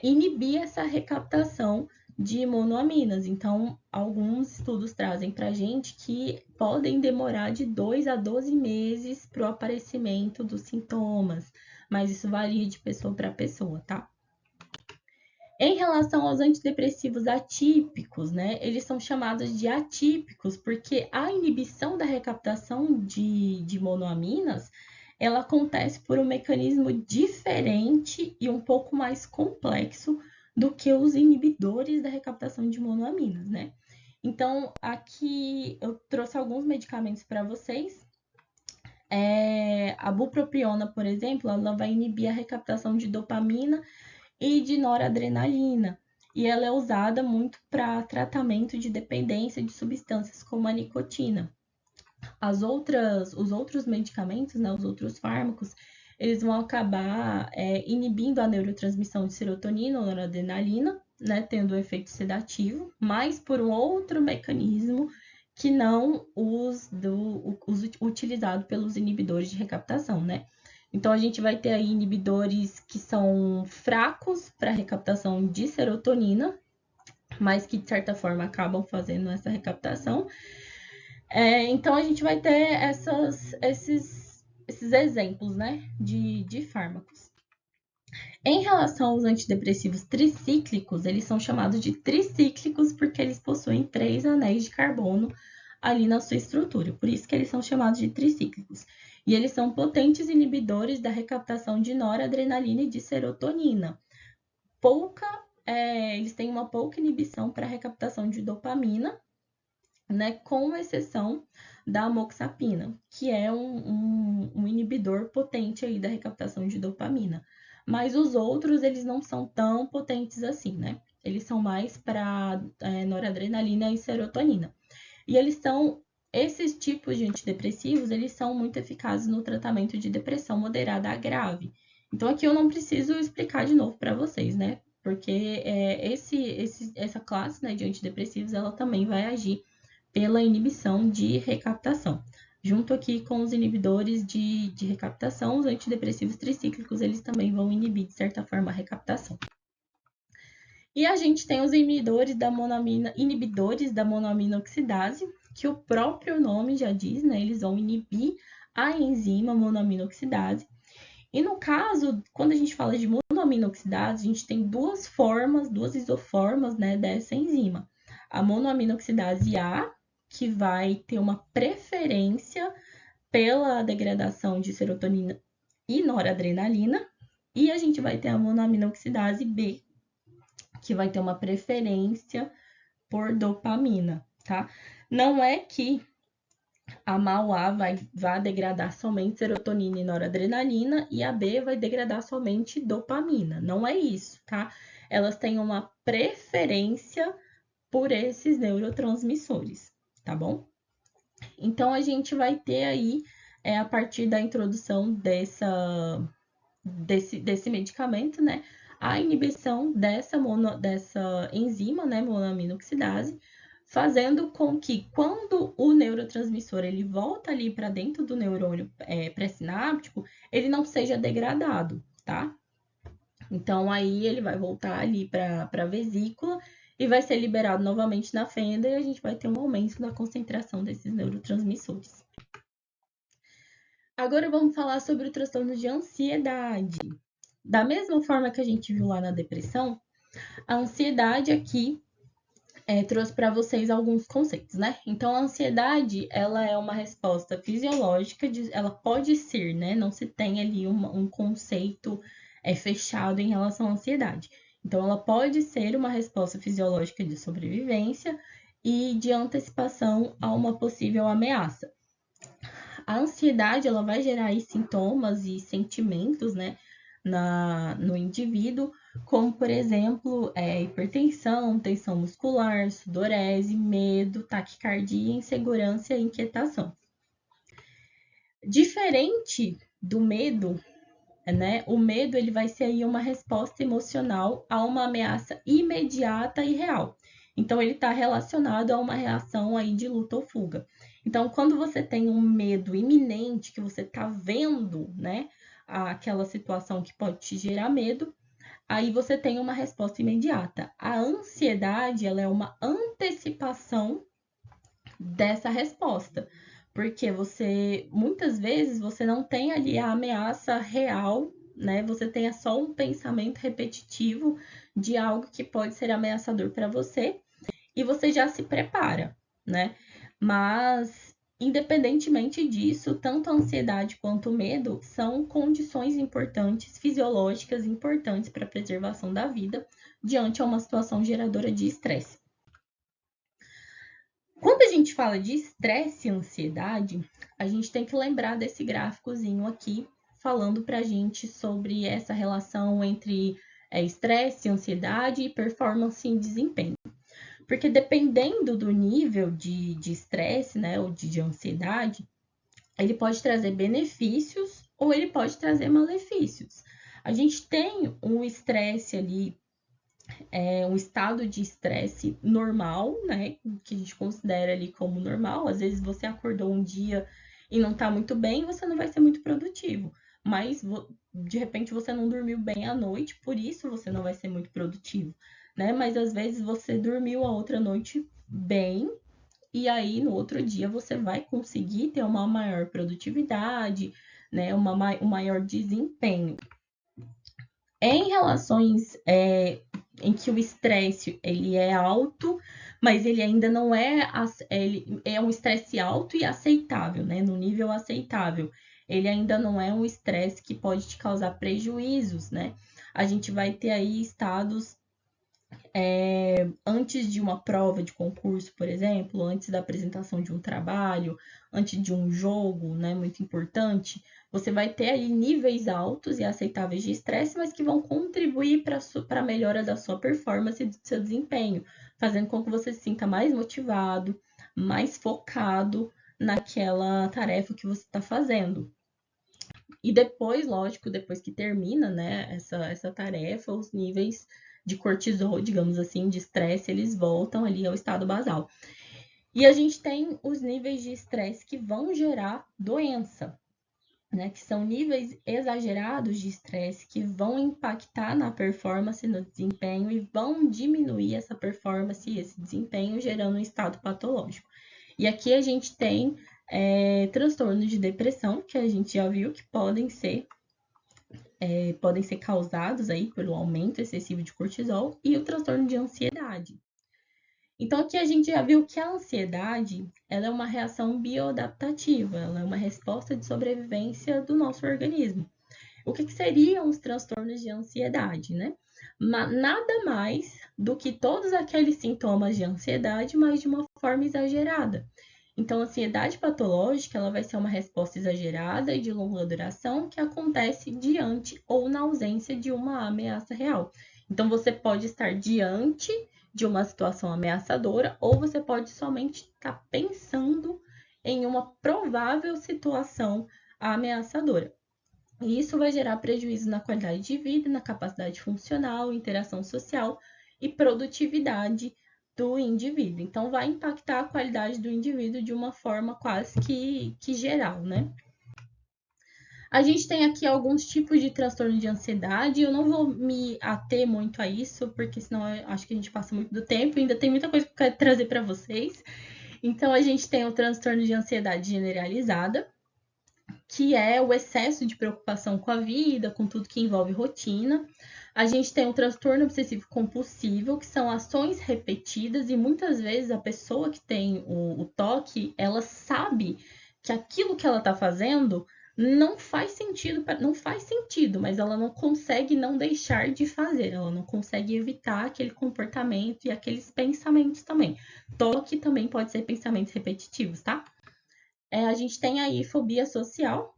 inibir essa recaptação de monoaminas. Então, alguns estudos trazem para a gente que podem demorar de 2 a 12 meses para o aparecimento dos sintomas, mas isso varia de pessoa para pessoa, tá? Em relação aos antidepressivos atípicos, né, eles são chamados de atípicos porque a inibição da recaptação de monoaminas ela acontece por um mecanismo diferente e um pouco mais complexo do que os inibidores da recaptação de monoaminas, né? Então, aqui eu trouxe alguns medicamentos para vocês. A bupropiona, por exemplo, ela vai inibir a recaptação de dopamina e de noradrenalina. E ela é usada muito para tratamento de dependência de substâncias como a nicotina. Os outros medicamentos, né, os outros fármacos, eles vão acabar inibindo a neurotransmissão de serotonina ou noradrenalina, né, tendo um efeito sedativo, mas por um outro mecanismo que não os utilizado pelos inibidores de recaptação, né? Então, a gente vai ter aí inibidores que são fracos para recaptação de serotonina, mas que, de certa forma, acabam fazendo essa recaptação. Então, a gente vai ter esses exemplos, né, de fármacos. Em relação aos antidepressivos tricíclicos, eles são chamados de tricíclicos porque eles possuem 3 anéis de carbono ali na sua estrutura, por isso que eles são chamados de tricíclicos. E eles são potentes inibidores da recaptação de noradrenalina e de serotonina. Eles têm uma pouca inibição para a recaptação de dopamina, né, com exceção da amoxapina, que é um inibidor potente aí da recaptação de dopamina. Mas os outros, eles não são tão potentes assim, né? Eles são mais para noradrenalina e serotonina. E esses tipos de antidepressivos, eles são muito eficazes no tratamento de depressão moderada a grave. Então, aqui eu não preciso explicar de novo para vocês, né? Porque essa classe, né, de antidepressivos, ela também vai agir pela inibição de recaptação. Junto aqui com os inibidores de recaptação, os antidepressivos tricíclicos, eles também vão inibir, de certa forma, a recaptação. E a gente tem os inibidores da monoamina oxidase, que o próprio nome já diz, né? Eles vão inibir a enzima monoamina oxidase. E no caso, quando a gente fala de monoamina oxidase, a gente tem duas isoformas, né, dessa enzima. A monoamina oxidase A, que vai ter uma preferência pela degradação de serotonina e noradrenalina, e a gente vai ter a monoamina oxidase B, que vai ter uma preferência por dopamina, tá? Não é que a MAO-A vai degradar somente serotonina e noradrenalina e a B vai degradar somente dopamina. Não é isso, tá? Elas têm uma preferência por esses neurotransmissores, tá bom? Então, a gente vai ter aí, a partir da introdução desse medicamento, né, a inibição dessa enzima, né, monoamina oxidase, fazendo com que quando o neurotransmissor ele volta ali para dentro do neurônio pré-sináptico, ele não seja degradado, tá? Então, aí ele vai voltar ali para a vesícula e vai ser liberado novamente na fenda e a gente vai ter um aumento na concentração desses neurotransmissores. Agora vamos falar sobre o transtorno de ansiedade. Da mesma forma que a gente viu lá na depressão, a ansiedade aqui trouxe para vocês alguns conceitos, né? Então, a ansiedade, ela é uma resposta fisiológica, ela pode ser, né? Não se tem ali um conceito fechado em relação à ansiedade. Então, ela pode ser uma resposta fisiológica de sobrevivência e de antecipação a uma possível ameaça. A ansiedade, ela vai gerar aí sintomas e sentimentos, né, no indivíduo, como, por exemplo, hipertensão, tensão muscular, sudorese, medo, taquicardia, insegurança e inquietação. Diferente do medo, né, o medo ele vai ser aí uma resposta emocional a uma ameaça imediata e real. Então, ele está relacionado a uma reação aí de luta ou fuga. Então, quando você tem um medo iminente, que você está vendo, né, aquela situação que pode te gerar medo, aí você tem uma resposta imediata. A ansiedade, ela é uma antecipação dessa resposta, porque muitas vezes, você não tem ali a ameaça real, né? Você tem só um pensamento repetitivo de algo que pode ser ameaçador para você e você já se prepara, né? Mas, independentemente disso, tanto a ansiedade quanto o medo são condições importantes, fisiológicas importantes para a preservação da vida diante a uma situação geradora de estresse. gente fala de estresse e ansiedade, a gente tem que lembrar desse gráficozinho aqui, falando pra gente sobre essa relação entre estresse, ansiedade e performance e desempenho. Porque dependendo do nível de estresse, né, ou de ansiedade, ele pode trazer benefícios ou ele pode trazer malefícios. A gente tem um estresse ali, um estado de estresse normal, né? Que a gente considera ali como normal. Às vezes você acordou um dia e não tá muito bem, você não vai ser muito produtivo. Mas de repente você não dormiu bem à noite, por isso você não vai ser muito produtivo, né? Mas às vezes você dormiu a outra noite bem, e aí no outro dia você vai conseguir ter uma maior produtividade, né? Um maior desempenho. Em relações em que o estresse ele é alto, mas ele ainda não é, ele é um estresse alto e aceitável, né? No nível aceitável. Ele ainda não é um estresse que pode te causar prejuízos, né? A gente vai ter aí estados antes de uma prova de concurso, por exemplo, antes da apresentação de um trabalho, antes de um jogo, né, muito importante, você vai ter aí níveis altos e aceitáveis de estresse, mas que vão contribuir para a melhora da sua performance e do seu desempenho, fazendo com que você se sinta mais motivado, mais focado naquela tarefa que você está fazendo. E depois, lógico, depois que termina, né, essa tarefa, os níveis de cortisol, digamos assim, de estresse, eles voltam ali ao estado basal. E a gente tem os níveis de estresse que vão gerar doença, né, que são níveis exagerados de estresse que vão impactar na performance, no desempenho e vão diminuir essa performance e esse desempenho, gerando um estado patológico. E aqui a gente tem transtornos de depressão, que a gente já viu que podem ser causados aí pelo aumento excessivo de cortisol, e o transtorno de ansiedade. Então, aqui a gente já viu que a ansiedade ela é uma reação bioadaptativa, ela é uma resposta de sobrevivência do nosso organismo. O que seriam os transtornos de ansiedade, né? Nada mais do que todos aqueles sintomas de ansiedade, mas de uma forma exagerada. Então, a ansiedade patológica ela vai ser uma resposta exagerada e de longa duração que acontece diante ou na ausência de uma ameaça real. Então, você pode estar diante de uma situação ameaçadora ou você pode somente estar pensando em uma provável situação ameaçadora. E isso vai gerar prejuízo na qualidade de vida, na capacidade funcional, interação social e produtividade do indivíduo. Então, vai impactar a qualidade do indivíduo de uma forma quase que geral, né? A gente tem aqui alguns tipos de transtorno de ansiedade. Eu não vou me ater muito a isso, porque senão eu acho que a gente passa muito do tempo. Ainda tem muita coisa que eu quero trazer para vocês. Então, a gente tem o transtorno de ansiedade generalizada, que é o excesso de preocupação com a vida, com tudo que envolve rotina. A gente tem o transtorno obsessivo compulsivo, que são ações repetidas e muitas vezes a pessoa que tem o toque, ela sabe que aquilo que ela está fazendo não faz sentido, mas ela não consegue não deixar de fazer, ela não consegue evitar aquele comportamento e aqueles pensamentos também. Toque também pode ser pensamentos repetitivos, tá? A gente tem aí fobia social,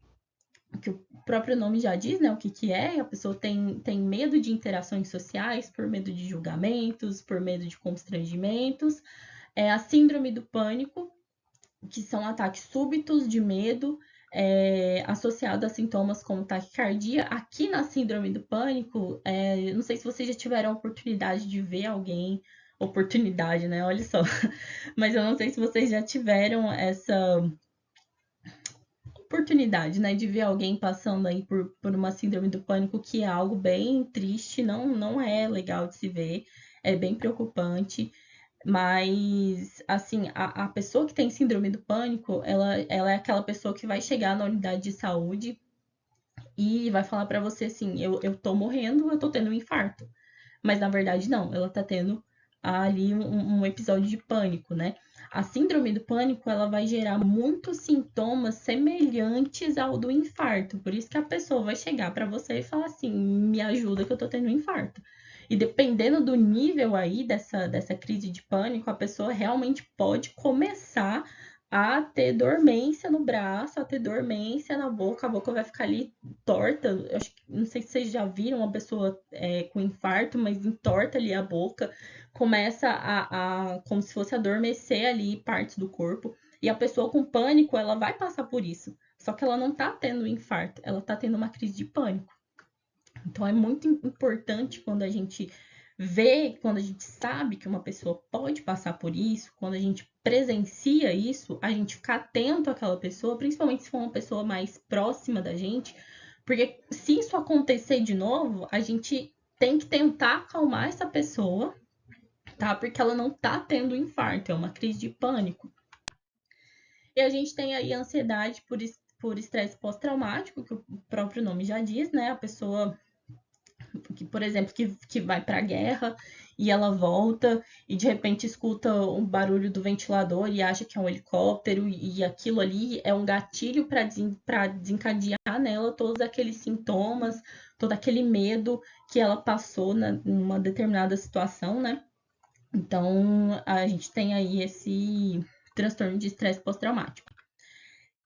que o próprio nome já diz, né, o que é, a pessoa tem medo de interações sociais, por medo de julgamentos, por medo de constrangimentos. A síndrome do pânico, que são ataques súbitos de medo, associado a sintomas como taquicardia. Aqui na síndrome do pânico, não sei se vocês já tiveram a oportunidade de ver alguém, oportunidade, né, olha só, mas eu não sei se vocês já tiveram essa oportunidade, né, de ver alguém passando aí por uma síndrome do pânico, que é algo bem triste, não é legal de se ver, é bem preocupante, mas, assim, a pessoa que tem síndrome do pânico, ela é aquela pessoa que vai chegar na unidade de saúde e vai falar para você assim, eu tô morrendo, eu tô tendo um infarto, mas na verdade não, ela tá tendo ali um episódio de pânico, né? A síndrome do pânico, ela vai gerar muitos sintomas semelhantes ao do infarto. Por isso que a pessoa vai chegar para você e falar assim, me ajuda que eu tô tendo um infarto. E dependendo do nível aí dessa crise de pânico, a pessoa realmente pode começar a ter dormência no braço, a ter dormência na boca, a boca vai ficar ali torta. Eu acho que, não sei se vocês já viram uma pessoa com infarto, mas entorta ali a boca, começa como se fosse adormecer ali partes do corpo. E a pessoa com pânico, ela vai passar por isso. Só que ela não tá tendo infarto, ela tá tendo uma crise de pânico. Então é muito importante quando a gente vê, quando a gente sabe que uma pessoa pode passar por isso, quando a gente presencia isso, a gente ficar atento àquela pessoa, principalmente se for uma pessoa mais próxima da gente, porque se isso acontecer de novo, a gente tem que tentar acalmar essa pessoa, tá? Porque ela não tá tendo infarto, é uma crise de pânico. E a gente tem aí ansiedade por estresse pós-traumático, que o próprio nome já diz, né? A pessoa que, por exemplo, que vai para a guerra e ela volta e de repente escuta um barulho do ventilador e acha que é um helicóptero e aquilo ali é um gatilho para desencadear nela todos aqueles sintomas, todo aquele medo que ela passou numa determinada situação, né? Então, a gente tem aí esse transtorno de estresse pós-traumático.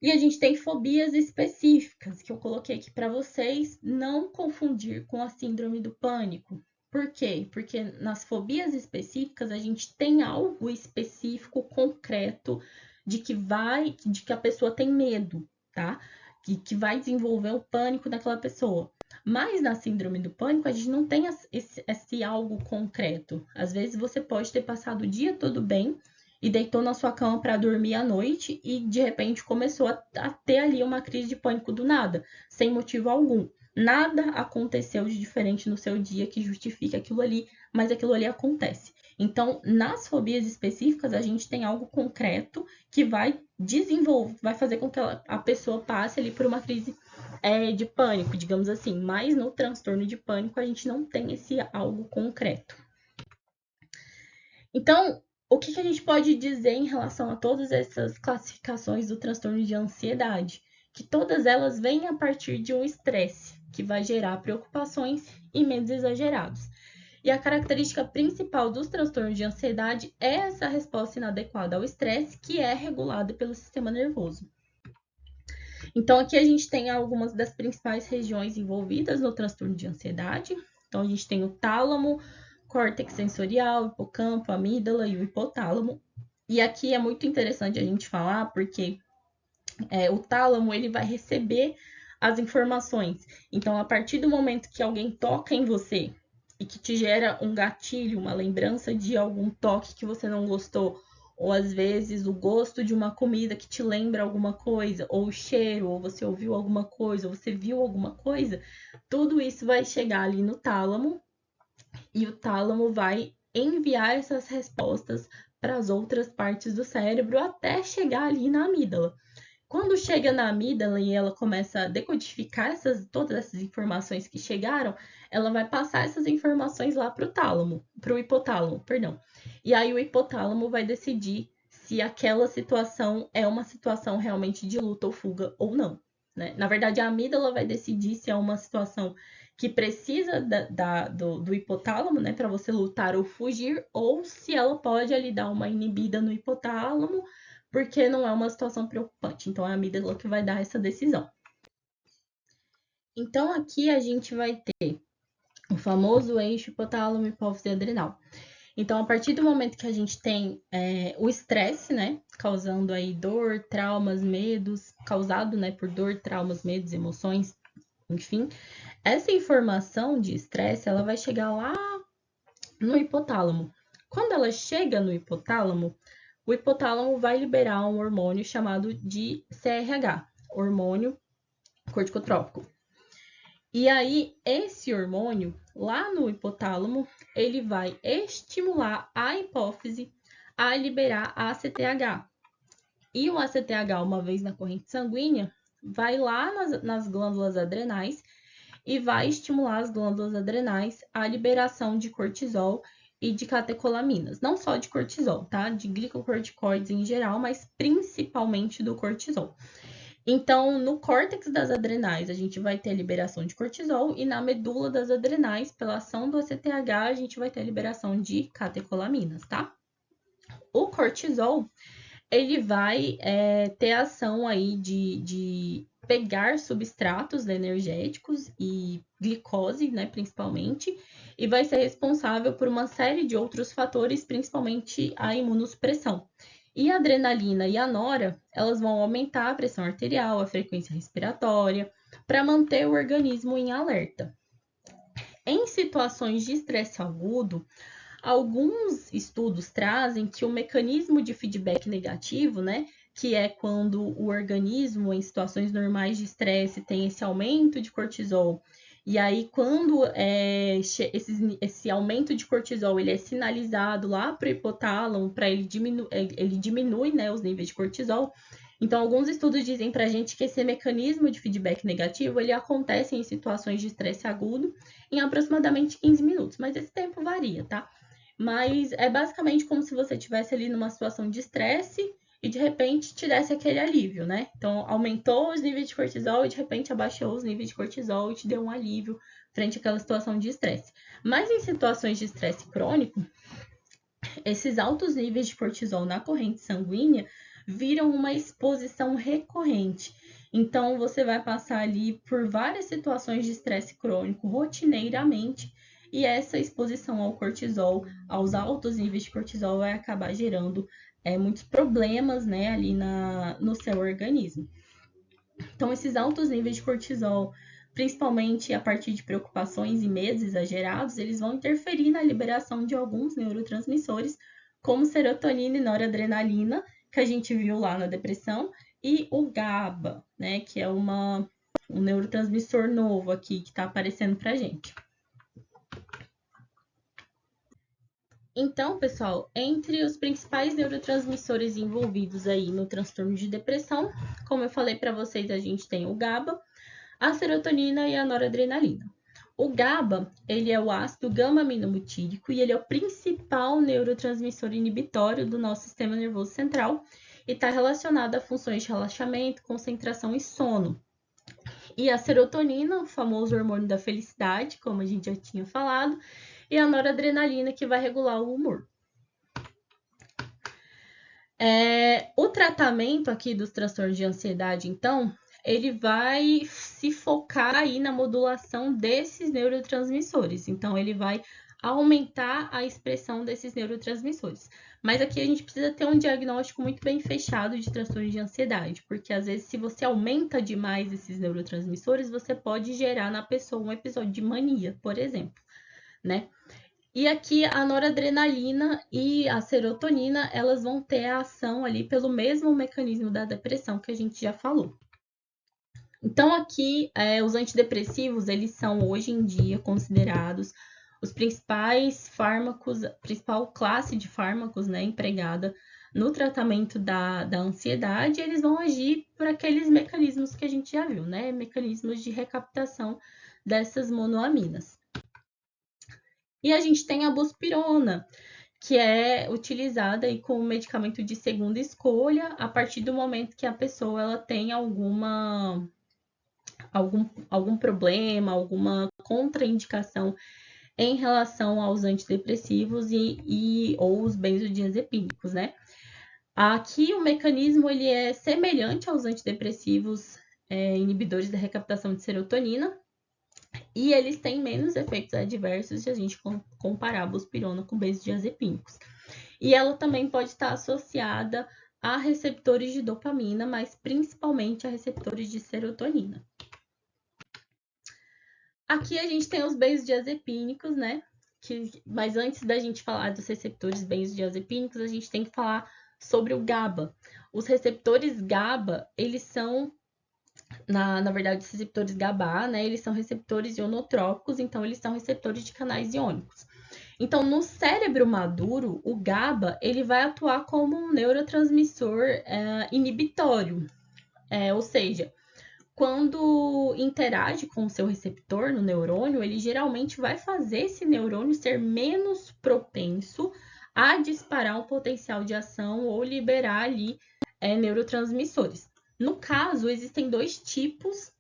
E a gente tem fobias específicas, que eu coloquei aqui para vocês não confundir com a síndrome do pânico. Por quê? Porque nas fobias específicas a gente tem algo específico, concreto, de que a pessoa tem medo, tá? Que vai desenvolver o pânico daquela pessoa. Mas na síndrome do pânico a gente não tem esse algo concreto. Às vezes você pode ter passado o dia todo bem e deitou na sua cama para dormir à noite e de repente começou a ter ali uma crise de pânico do nada, sem motivo algum. Nada aconteceu de diferente no seu dia que justifique aquilo ali, mas aquilo ali acontece. Então, nas fobias específicas, a gente tem algo concreto que vai desenvolver, vai fazer com que a pessoa passe ali por uma crise de pânico, digamos assim. Mas no transtorno de pânico, a gente não tem esse algo concreto. Então, o que a gente pode dizer em relação a todas essas classificações do transtorno de ansiedade? Que todas elas vêm a partir de um estresse, que vai gerar preocupações e medos exagerados. E a característica principal dos transtornos de ansiedade é essa resposta inadequada ao estresse, que é regulada pelo sistema nervoso. Então, aqui a gente tem algumas das principais regiões envolvidas no transtorno de ansiedade. Então, a gente tem o tálamo, córtex sensorial, hipocampo, amígdala e o hipotálamo. E aqui é muito interessante a gente falar, porque o tálamo ele vai receber as informações. Então, a partir do momento que alguém toca em você e que te gera um gatilho, uma lembrança de algum toque que você não gostou, ou às vezes o gosto de uma comida que te lembra alguma coisa, ou o cheiro, ou você ouviu alguma coisa, ou você viu alguma coisa, tudo isso vai chegar ali no tálamo e o tálamo vai enviar essas respostas para as outras partes do cérebro até chegar ali na amígdala. Quando chega na amígdala e ela começa a decodificar todas essas informações que chegaram, ela vai passar essas informações lá para o hipotálamo, perdão. E aí o hipotálamo vai decidir se aquela situação é uma situação realmente de luta ou fuga ou não. Né? Na verdade, a amígdala vai decidir se é uma situação que precisa do hipotálamo, né, para você lutar ou fugir, ou se ela pode ali dar uma inibida no hipotálamo, porque não é uma situação preocupante. Então, é a amígdala que vai dar essa decisão. Então, aqui a gente vai ter o famoso eixo hipotálamo, hipófise e adrenal. Então, a partir do momento que a gente tem o estresse, né, causando aí dor, traumas, medos, causado, né, por dor, traumas, medos, emoções, enfim, essa informação de estresse, ela vai chegar lá no hipotálamo. Quando ela chega no hipotálamo, o hipotálamo vai liberar um hormônio chamado de CRH, hormônio corticotrópico. E aí, esse hormônio, lá no hipotálamo, ele vai estimular a hipófise a liberar a ACTH. E o ACTH, uma vez na corrente sanguínea, vai lá nas glândulas adrenais e vai estimular as glândulas adrenais a liberação de cortisol e de catecolaminas. Não só de cortisol, tá? De glicocorticoides em geral, mas principalmente do cortisol. Então, no córtex das adrenais, a gente vai ter a liberação de cortisol e na medula das adrenais, pela ação do ACTH, a gente vai ter a liberação de catecolaminas, tá? O cortisol, ele vai ter a ação aí de pegar substratos energéticos e glicose, né, principalmente, e vai ser responsável por uma série de outros fatores, principalmente a imunossupressão. E a adrenalina e a nora, elas vão aumentar a pressão arterial, a frequência respiratória, para manter o organismo em alerta. Em situações de estresse agudo, alguns estudos trazem que o mecanismo de feedback negativo, né, que é quando o organismo, em situações normais de estresse, tem esse aumento de cortisol, e aí quando esse aumento de cortisol ele é sinalizado lá para o hipotálamo, para ele diminui, né, os níveis de cortisol. Então, alguns estudos dizem para a gente que esse mecanismo de feedback negativo ele acontece em situações de estresse agudo em aproximadamente 15 minutos, mas esse tempo varia, tá? Mas é basicamente como se você estivesse ali numa situação de estresse e de repente te desse aquele alívio, né? Então, aumentou os níveis de cortisol e de repente abaixou os níveis de cortisol e te deu um alívio frente àquela situação de estresse. Mas em situações de estresse crônico, esses altos níveis de cortisol na corrente sanguínea viram uma exposição recorrente. Então, você vai passar ali por várias situações de estresse crônico rotineiramente, e essa exposição ao cortisol, aos altos níveis de cortisol, vai acabar gerando muitos problemas, né, ali no seu organismo. Então, esses altos níveis de cortisol, principalmente a partir de preocupações e medos exagerados, eles vão interferir na liberação de alguns neurotransmissores, como serotonina e noradrenalina, que a gente viu lá na depressão, e o GABA, né, que é um neurotransmissor novo aqui que está aparecendo para a gente. Então, pessoal, entre os principais neurotransmissores envolvidos aí no transtorno de depressão, como eu falei para vocês, a gente tem o GABA, a serotonina e a noradrenalina. O GABA, ele é o ácido gama-aminobutírico e ele é o principal neurotransmissor inibitório do nosso sistema nervoso central e está relacionado a funções de relaxamento, concentração e sono. E a serotonina, o famoso hormônio da felicidade, como a gente já tinha falado, e a noradrenalina, que vai regular o humor. O tratamento aqui dos transtornos de ansiedade, então, ele vai se focar aí na modulação desses neurotransmissores. Então, ele vai aumentar a expressão desses neurotransmissores. Mas aqui a gente precisa ter um diagnóstico muito bem fechado de transtorno de ansiedade, porque às vezes se você aumenta demais esses neurotransmissores, você pode gerar na pessoa um episódio de mania, por exemplo, né? E aqui a noradrenalina e a serotonina, elas vão ter a ação ali pelo mesmo mecanismo da depressão que a gente já falou. Então aqui, os antidepressivos, eles são hoje em dia considerados os principais fármacos, a principal classe de fármacos, né, empregada no tratamento da ansiedade, eles vão agir por aqueles mecanismos que a gente já viu, né, mecanismos de recaptação dessas monoaminas. E a gente tem a buspirona, que é utilizada aí como medicamento de segunda escolha a partir do momento que a pessoa ela tem algum problema, alguma contraindicação em relação aos antidepressivos ou os benzodiazepínicos, né? Aqui o mecanismo ele é semelhante aos antidepressivos inibidores da recaptação de serotonina, e eles têm menos efeitos adversos se a gente comparar a buspirona com benzodiazepínicos. E ela também pode estar associada a receptores de dopamina, mas principalmente a receptores de serotonina. Aqui a gente tem os benzodiazepínicos, né? Mas antes da gente falar dos receptores benzodiazepínicos, a gente tem que falar sobre o GABA. Os receptores GABA, eles são na verdade, os receptores GABA, né, eles são receptores ionotrópicos, então eles são receptores de canais iônicos. Então, no cérebro maduro, o GABA, ele vai atuar como um neurotransmissor inibitório, ou seja, quando interage com o seu receptor no neurônio, ele geralmente vai fazer esse neurônio ser menos propenso a disparar um potencial de ação ou liberar ali neurotransmissores. No caso, existem dois tipos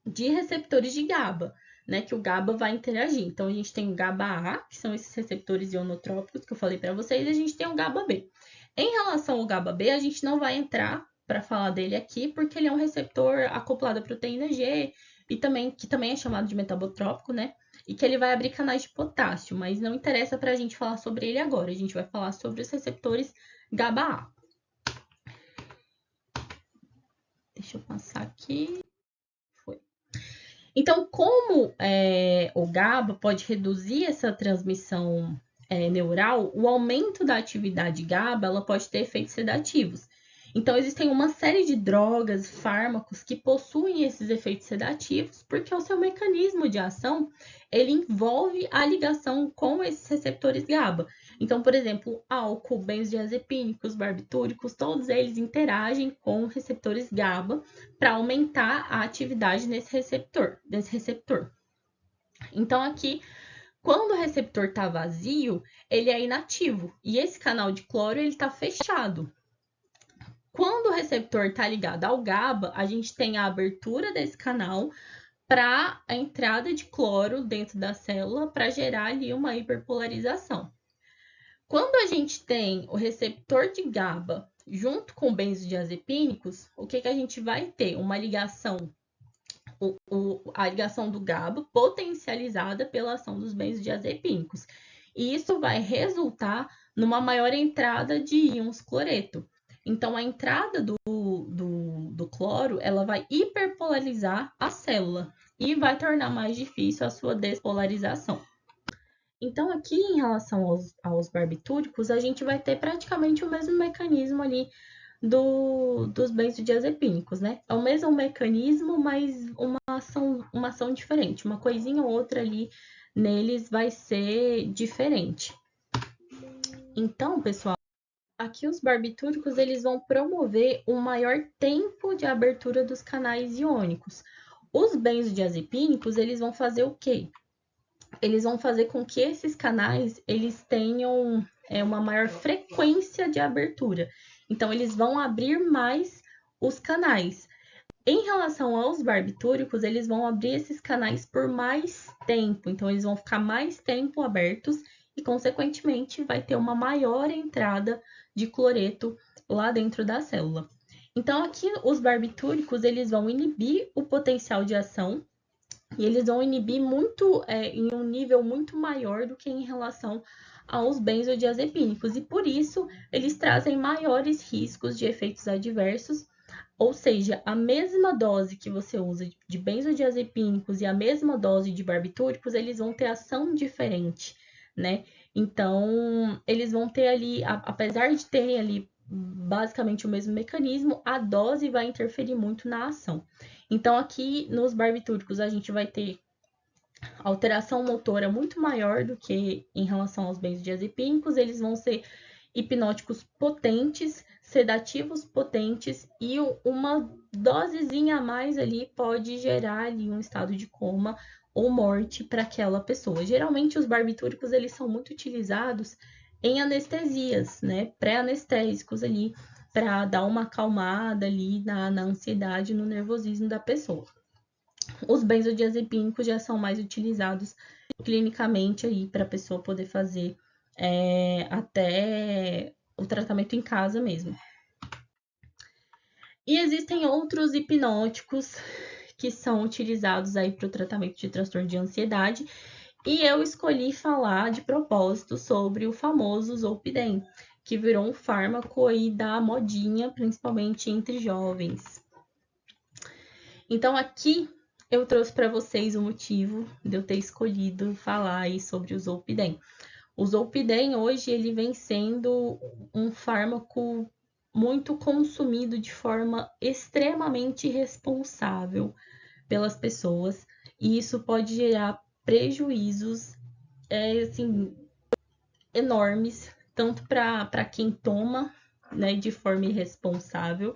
de receptores de GABA, né, que o GABA vai interagir. Então, a gente tem o GABA-A, que são esses receptores ionotrópicos que eu falei para vocês, e a gente tem o GABA-B. Em relação ao GABA-B, a gente não vai entrar para falar dele aqui, porque ele é um receptor acoplado à proteína G, que também é chamado de metabotrópico, né? E que ele vai abrir canais de potássio, mas não interessa para a gente falar sobre ele agora. A gente vai falar sobre os receptores GABA-A. Deixa eu passar aqui. Foi. Então, como o GABA pode reduzir essa transmissão neural, o aumento da atividade GABA ela pode ter efeitos sedativos. Então, existem uma série de drogas, fármacos que possuem esses efeitos sedativos, porque o seu mecanismo de ação ele envolve a ligação com esses receptores GABA. Então, por exemplo, álcool, benzodiazepínicos, barbitúricos, todos eles interagem com receptores GABA para aumentar a atividade desse receptor. Então, aqui, quando o receptor está vazio, ele é inativo e esse canal de cloro ele está fechado. Quando o receptor está ligado ao GABA, a gente tem a abertura desse canal para a entrada de cloro dentro da célula para gerar ali uma hiperpolarização. Quando a gente tem o receptor de GABA junto com benzodiazepínicos, o que a gente vai ter? Uma ligação, a ligação do GABA potencializada pela ação dos benzodiazepínicos. E isso vai resultar numa maior entrada de íons cloreto. Então, a entrada do cloro, ela vai hiperpolarizar a célula e vai tornar mais difícil a sua despolarização. Então, aqui em relação aos barbitúricos, a gente vai ter praticamente o mesmo mecanismo ali dos benzodiazepínicos, né? É o mesmo mecanismo, mas uma ação diferente. Uma coisinha ou outra ali neles vai ser diferente. Então, pessoal, aqui os barbitúricos eles vão promover um maior tempo de abertura dos canais iônicos. Os benzodiazepínicos, eles vão fazer o quê? Eles vão fazer com que esses canais eles tenham uma maior frequência de abertura. Então, eles vão abrir mais os canais. Em relação aos barbitúricos, eles vão abrir esses canais por mais tempo. Então, eles vão ficar mais tempo abertos e, consequentemente, vai ter uma maior entrada de cloreto lá dentro da célula. Então, aqui, os barbitúricos, eles vão inibir o potencial de ação e eles vão inibir muito, em um nível muito maior do que em relação aos benzodiazepínicos. E por isso, eles trazem maiores riscos de efeitos adversos. Ou seja, a mesma dose que você usa de benzodiazepínicos e a mesma dose de barbitúricos, eles vão ter ação diferente, né? Então, eles vão ter ali, apesar de terem ali basicamente o mesmo mecanismo, a dose vai interferir muito na ação. Então, aqui nos barbitúricos, a gente vai ter alteração motora muito maior do que em relação aos benzodiazepínicos. Eles vão ser hipnóticos potentes, sedativos potentes e uma dosezinha a mais ali pode gerar ali um estado de coma ou morte para aquela pessoa. Geralmente os barbitúricos eles são muito utilizados em anestesias, né, pré-anestésicos ali para dar uma acalmada ali na ansiedade, no nervosismo da pessoa. Os benzodiazepínicos já são mais utilizados clinicamente aí para a pessoa poder fazer até o tratamento em casa mesmo. E existem outros hipnóticos que são utilizados aí para o tratamento de transtorno de ansiedade. E eu escolhi falar de propósito sobre o famoso Zolpidem, que virou um fármaco aí da modinha, principalmente entre jovens. Então aqui eu trouxe para vocês o motivo de eu ter escolhido falar aí sobre o Zolpidem. O Zolpidem hoje ele vem sendo um fármaco muito consumido de forma extremamente irresponsável pelas pessoas e isso pode gerar prejuízos assim, enormes, tanto para quem toma, né, de forma irresponsável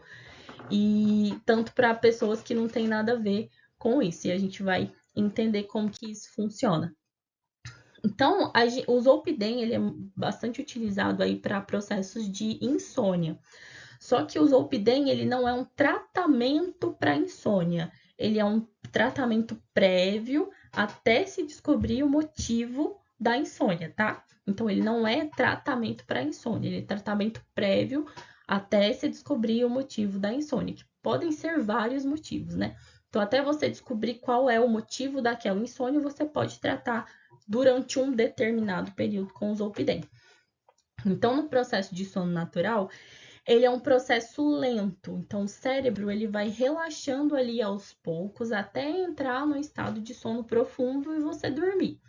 e tanto para pessoas que não têm nada a ver com isso. E a gente vai entender como que isso funciona. Então, o Zolpidem ele é bastante utilizado aí para processos de insônia. Só que o Zolpidem, ele não é um tratamento para insônia, ele é um tratamento prévio até se descobrir o motivo da insônia, tá? Então, ele não é tratamento para insônia, ele é tratamento prévio até se descobrir o motivo da insônia, que podem ser vários motivos, né? Então, até você descobrir qual é o motivo daquela insônia, você pode tratar durante um determinado período com o Zolpidem. Então, no processo de sono natural, ele é um processo lento. Então, o cérebro ele vai relaxando ali aos poucos até entrar no estado de sono profundo e você dormir.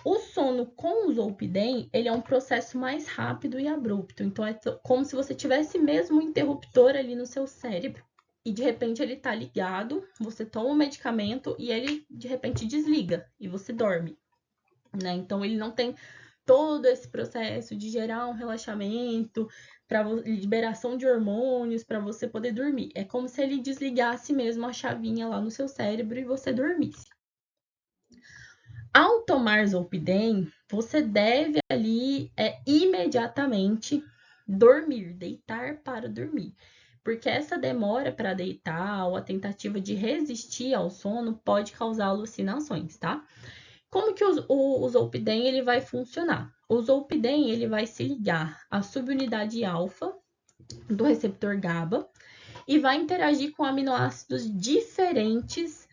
O sono com o Zolpidem, ele é um processo mais rápido e abrupto. Então, é como se você tivesse mesmo um interruptor ali no seu cérebro. E de repente ele tá ligado, você toma o medicamento e ele de repente desliga e você dorme, né? Então ele não tem todo esse processo de gerar um relaxamento, para liberação de hormônios para você poder dormir. É como se ele desligasse mesmo a chavinha lá no seu cérebro e você dormisse. Ao tomar Zolpidem, você deve ali imediatamente dormir, deitar para dormir. Porque essa demora para deitar ou a tentativa de resistir ao sono pode causar alucinações, tá? Como que o Zolpidem ele vai funcionar? O Zolpidem ele vai se ligar à subunidade alfa do receptor GABA e vai interagir com aminoácidos diferentes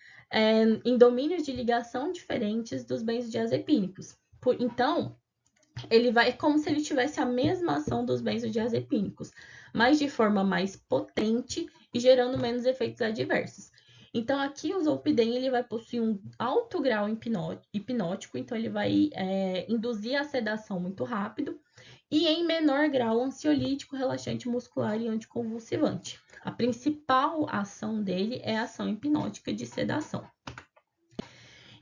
em domínios de ligação diferentes dos benzodiazepínicos. Então, ele vai é como se ele tivesse a mesma ação dos benzodiazepínicos, mas de forma mais potente e gerando menos efeitos adversos. Então, aqui o Zolpidem ele vai possuir um alto grau hipnótico, então ele vai induzir a sedação muito rápido, e em menor grau ansiolítico, relaxante muscular e anticonvulsivante. A principal ação dele é a ação hipnótica de sedação.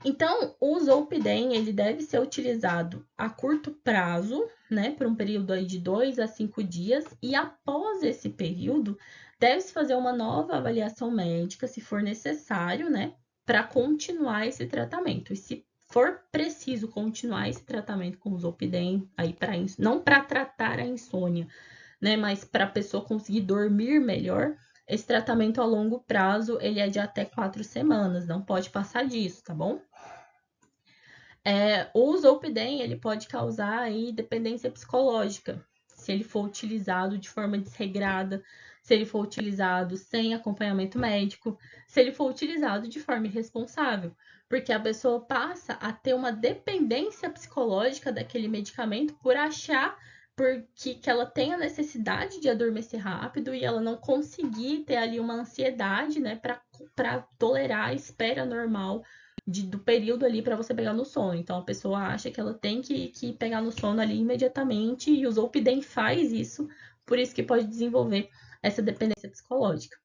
Então, o Zolpidem ele deve ser utilizado a curto prazo, né, por um período aí de 2 a 5 dias, e após esse período, deve-se fazer uma nova avaliação médica, se for necessário, né, para continuar esse tratamento. E se for preciso continuar esse tratamento com o Zolpidem, aí não para tratar a insônia, né, mas para a pessoa conseguir dormir melhor, esse tratamento a longo prazo, ele é de até 4 semanas, não pode passar disso, tá bom? O Zolpidem, ele pode causar aí dependência psicológica, se ele for utilizado de forma desregrada, se ele for utilizado sem acompanhamento médico, se ele for utilizado de forma irresponsável, porque a pessoa passa a ter uma dependência psicológica daquele medicamento por achar que ela tem a necessidade de adormecer rápido e ela não conseguir ter ali uma ansiedade, né, para tolerar a espera normal do período ali para você pegar no sono. Então a pessoa acha que ela tem que pegar no sono ali imediatamente e o Zolpidem faz isso, por isso que pode desenvolver essa dependência psicológica.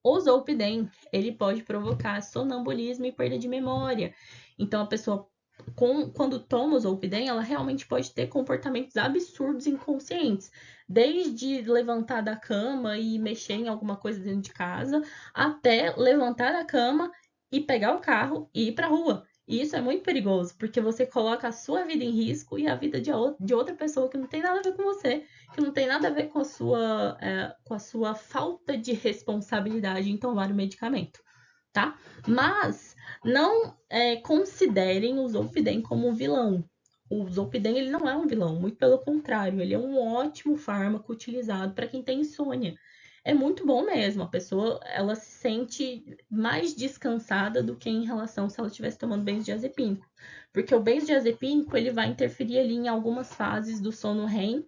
O Zolpidem, ele pode provocar sonambulismo e perda de memória. Então a pessoa quando toma o Zolpidem, ela realmente pode ter comportamentos absurdos inconscientes, desde levantar da cama e mexer em alguma coisa dentro de casa, até levantar da cama e pegar o carro e ir para a rua. E isso é muito perigoso, porque você coloca a sua vida em risco e a vida de outra pessoa que não tem nada a ver com você, que não tem nada a ver com a sua falta de responsabilidade em tomar o medicamento, tá? Mas não considerem o Zolpidem como um vilão. O Zolpidem ele não é um vilão, muito pelo contrário, ele é um ótimo fármaco utilizado para quem tem insônia. É muito bom mesmo, a pessoa ela se sente mais descansada do que em relação se ela estivesse tomando benzodiazepínico, porque o benzodiazepínico ele vai interferir ali em algumas fases do sono REM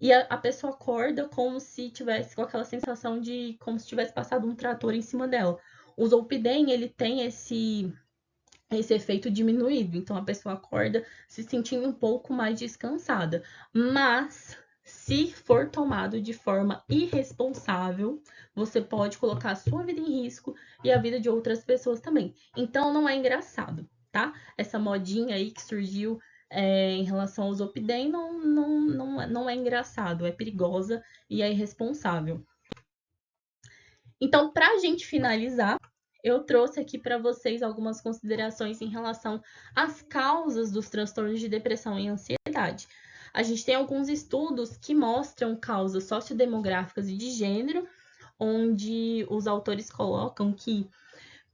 e a pessoa acorda como se tivesse com aquela sensação de como se tivesse passado um trator em cima dela. O Zolpidem ele tem esse efeito diminuído, então a pessoa acorda se sentindo um pouco mais descansada. Mas se for tomado de forma irresponsável, você pode colocar a sua vida em risco e a vida de outras pessoas também. Então não é engraçado, tá? Essa modinha aí que surgiu em relação ao Zolpidem não é engraçado, é perigosa e é irresponsável. Então, para a gente finalizar, eu trouxe aqui para vocês algumas considerações em relação às causas dos transtornos de depressão e ansiedade. a gente tem alguns estudos que mostram causas sociodemográficas e de gênero, onde os autores colocam que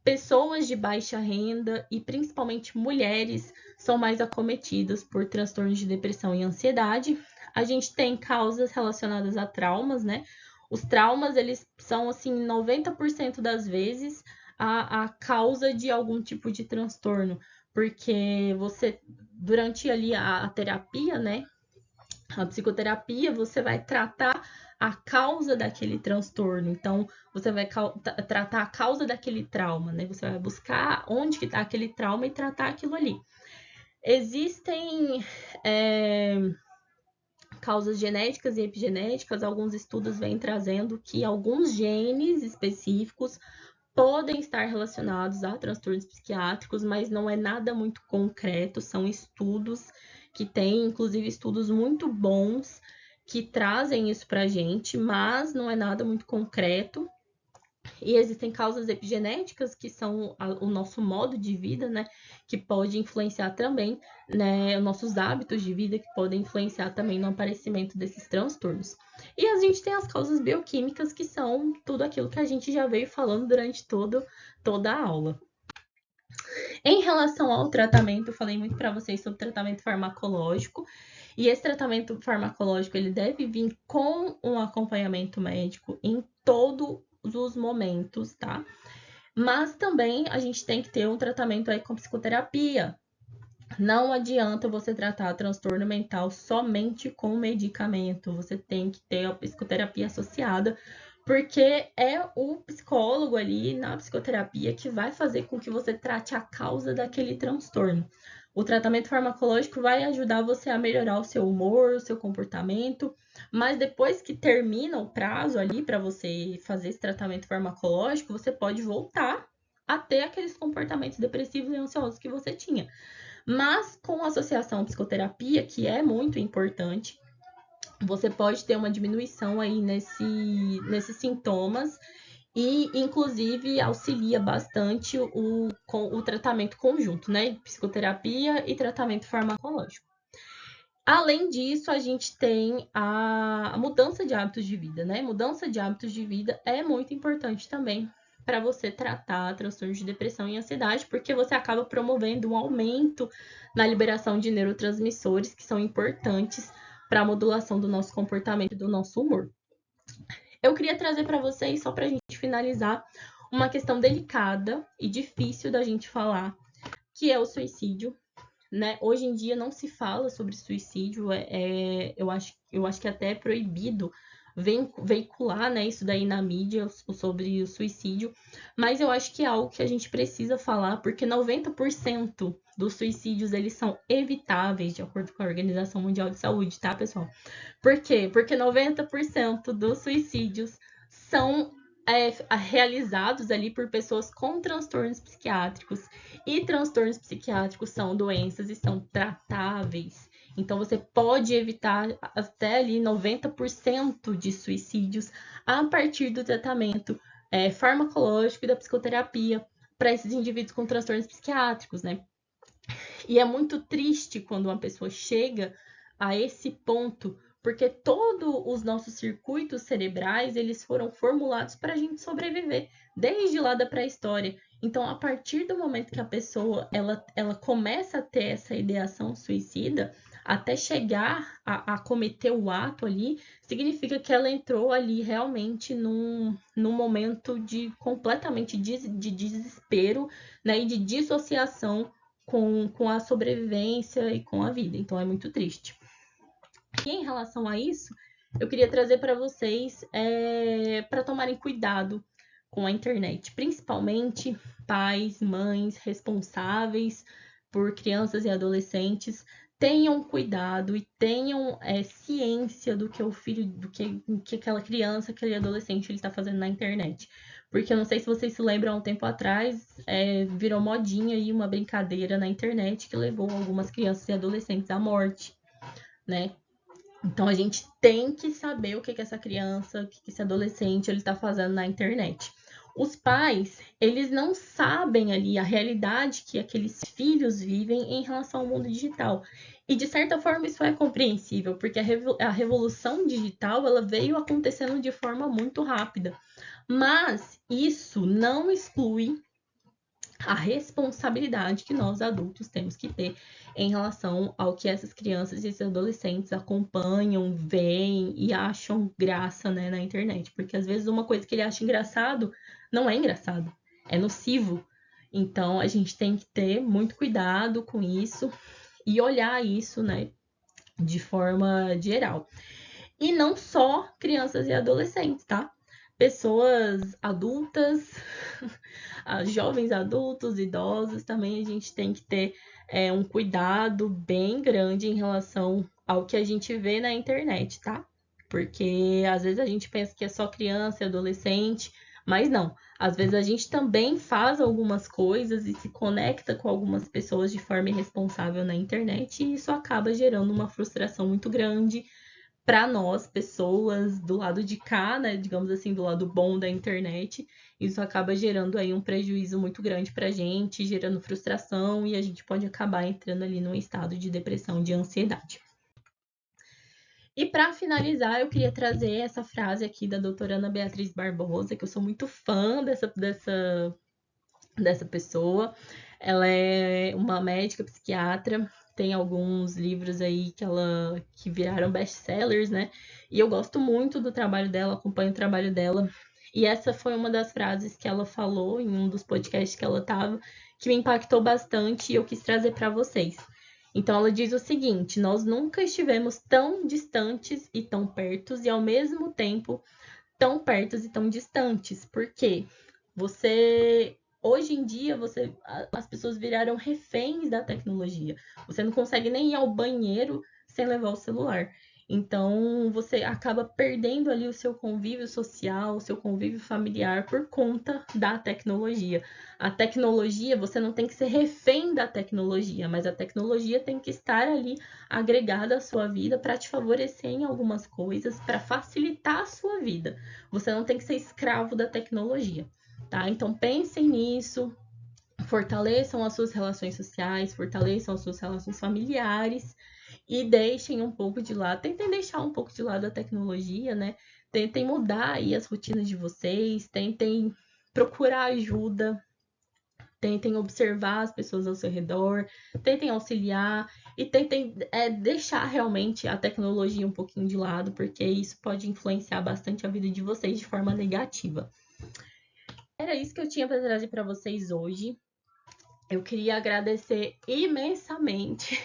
pessoas de baixa renda e principalmente mulheres são mais acometidas por transtornos de depressão e ansiedade. A gente tem causas relacionadas a traumas, né? Os traumas, eles são, assim, 90% das vezes a causa de algum tipo de transtorno, porque você, durante ali a terapia, né? A psicoterapia, você vai tratar a causa daquele transtorno. Então, você vai tratar a causa daquele trauma, né? Você vai buscar onde que está aquele trauma e tratar aquilo ali. Existem causas genéticas e epigenéticas. Alguns estudos vêm trazendo que alguns genes específicos podem estar relacionados a transtornos psiquiátricos, mas não é nada muito concreto. São estudos que têm, inclusive, estudos muito bons que trazem isso pra gente, mas não é nada muito concreto. E existem causas epigenéticas, que são o nosso modo de vida, né? Que pode influenciar também, né? Os nossos hábitos de vida, que podem influenciar também no aparecimento desses transtornos. E a gente tem as causas bioquímicas, que são tudo aquilo que a gente já veio falando durante toda a aula. Em relação ao tratamento, eu falei muito para vocês sobre tratamento farmacológico. E esse tratamento farmacológico, ele deve vir com um acompanhamento médico em todos os momentos, tá? Mas também a gente tem que ter um tratamento aí com psicoterapia. Não adianta você tratar transtorno mental somente com medicamento. Você tem que ter a psicoterapia associada, porque é o psicólogo ali na psicoterapia que vai fazer com que você trate a causa daquele transtorno. O tratamento farmacológico vai ajudar você a melhorar o seu humor, o seu comportamento, mas depois que termina o prazo ali para você fazer esse tratamento farmacológico, você pode voltar a ter aqueles comportamentos depressivos e ansiosos que você tinha. Mas com a associação psicoterapia, que é muito importante, você pode ter uma diminuição aí nesses sintomas e, inclusive, auxilia bastante o tratamento conjunto, né? Psicoterapia e tratamento farmacológico. Além disso, a gente tem a mudança de hábitos de vida, né? Mudança de hábitos de vida é muito importante também para você tratar transtornos de depressão e ansiedade, porque você acaba promovendo um aumento na liberação de neurotransmissores que são importantes para a modulação do nosso comportamento e do nosso humor. Eu queria trazer para vocês, só para a gente finalizar, uma questão delicada e difícil da gente falar, que é o suicídio. Né? Hoje em dia não se fala sobre suicídio, eu acho que até é proibido veicular, né, isso daí na mídia sobre o suicídio, mas eu acho que é algo que a gente precisa falar, porque 90% dos suicídios eles são evitáveis, de acordo com a Organização Mundial de Saúde, tá, pessoal? Por quê? Porque 90% dos suicídios são realizados ali por pessoas com transtornos psiquiátricos. E transtornos psiquiátricos são doenças e são tratáveis. Então, você pode evitar até ali 90% de suicídios a partir do tratamento farmacológico e da psicoterapia para esses indivíduos com transtornos psiquiátricos, né? E é muito triste quando uma pessoa chega a esse ponto, porque todos os nossos circuitos cerebrais, eles foram formulados para a gente sobreviver, desde lá da pré-história. Então, a partir do momento que a pessoa ela começa a ter essa ideação suicida, até chegar a cometer o ato ali, significa que ela entrou ali realmente num momento completamente de desespero, né, e de dissociação com a sobrevivência e com a vida. Então, é muito triste. E em relação a isso, eu queria trazer para vocês para tomarem cuidado com a internet, principalmente pais, mães responsáveis por crianças e adolescentes. Tenham cuidado e tenham ciência do que o filho, do que aquela criança, aquele adolescente ele está fazendo na internet. Porque eu não sei se vocês se lembram, há um tempo atrás, virou modinha aí uma brincadeira na internet que levou algumas crianças e adolescentes à morte, né? Então a gente tem que saber o que essa criança, o que esse adolescente ele está fazendo na internet. os pais, eles não sabem ali a realidade que aqueles filhos vivem em relação ao mundo digital. E de certa forma isso é compreensível, porque a revolução digital ela veio acontecendo de forma muito rápida. Mas isso não exclui a responsabilidade que nós adultos temos que ter em relação ao que essas crianças e esses adolescentes acompanham, veem e acham graça, né, na internet. Porque às vezes uma coisa que ele acha engraçado não é engraçado, é nocivo. Então a gente tem que ter muito cuidado com isso e olhar isso, né, de forma geral. E não só crianças e adolescentes, tá? Pessoas adultas, jovens adultos, idosos, também a gente tem que ter um cuidado bem grande em relação ao que a gente vê na internet, tá? Porque às vezes a gente pensa que é só criança e adolescente, mas não. Às vezes a gente também faz algumas coisas e se conecta com algumas pessoas de forma irresponsável na internet, e isso acaba gerando uma frustração muito grande para nós, pessoas do lado de cá, né, digamos assim, do lado bom da internet. Isso acaba gerando aí um prejuízo muito grande para a gente, gerando frustração, e a gente pode acabar entrando ali num estado de depressão, de ansiedade. E para finalizar, eu queria trazer essa frase aqui da doutora Ana Beatriz Barbosa, que eu sou muito fã dessa pessoa. Ela é uma médica psiquiatra, tem alguns livros aí que viraram best-sellers, né? E eu gosto muito do trabalho dela, acompanho o trabalho dela. E essa foi uma das frases que ela falou em um dos podcasts que ela tava, que me impactou bastante e eu quis trazer para vocês. Então ela diz o seguinte: nós nunca estivemos tão distantes e tão pertos e ao mesmo tempo tão pertos e tão distantes. Por quê? Hoje em dia, as pessoas viraram reféns da tecnologia. Você não consegue nem ir ao banheiro sem levar o celular. Então, você acaba perdendo ali o seu convívio social, o seu convívio familiar por conta da tecnologia. A tecnologia, você não tem que ser refém da tecnologia, mas a tecnologia tem que estar ali agregada à sua vida para te favorecer em algumas coisas, para facilitar a sua vida. Você não tem que ser escravo da tecnologia, tá? Então pensem nisso, fortaleçam as suas relações sociais, fortaleçam as suas relações familiares e deixem um pouco de lado, tentem deixar um pouco de lado a tecnologia, né? Tentem mudar aí as rotinas de vocês, tentem procurar ajuda, tentem observar as pessoas ao seu redor, tentem auxiliar e tentem deixar realmente a tecnologia um pouquinho de lado, porque isso pode influenciar bastante a vida de vocês de forma negativa. Era isso que eu tinha para trazer para vocês hoje. Eu queria agradecer imensamente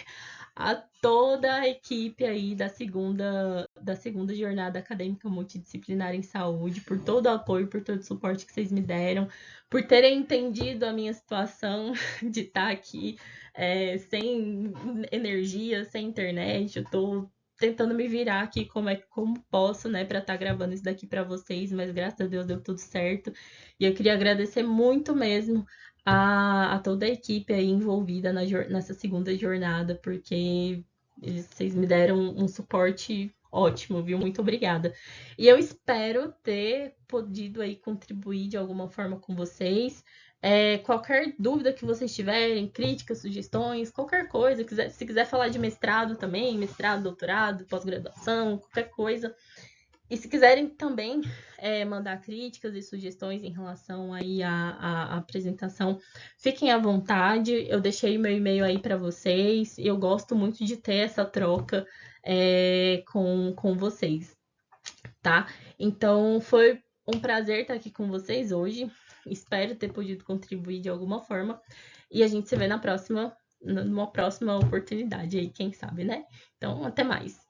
a toda a equipe aí da segunda jornada acadêmica multidisciplinar em saúde, por todo o apoio, por todo o suporte que vocês me deram, por terem entendido a minha situação de estar aqui sem energia, sem internet. Eu tô tentando me virar aqui como posso, né, para estar gravando isso daqui para vocês, mas graças a Deus deu tudo certo. E eu queria agradecer muito mesmo a toda a equipe aí envolvida nessa segunda jornada, porque vocês me deram um suporte ótimo, viu? Muito obrigada. E eu espero ter podido aí contribuir de alguma forma com vocês. Qualquer dúvida que vocês tiverem, críticas, sugestões, qualquer coisa, se quiser falar de mestrado também, mestrado, doutorado, pós-graduação, qualquer coisa. E se quiserem também mandar críticas e sugestões em relação aí à apresentação, fiquem à vontade. Eu deixei meu e-mail aí para vocês. Eu gosto muito de ter essa troca com vocês, tá? Então, foi um prazer estar aqui com vocês hoje. Espero ter podido contribuir de alguma forma. E a gente se vê numa próxima oportunidade aí, quem sabe, né? Então, até mais.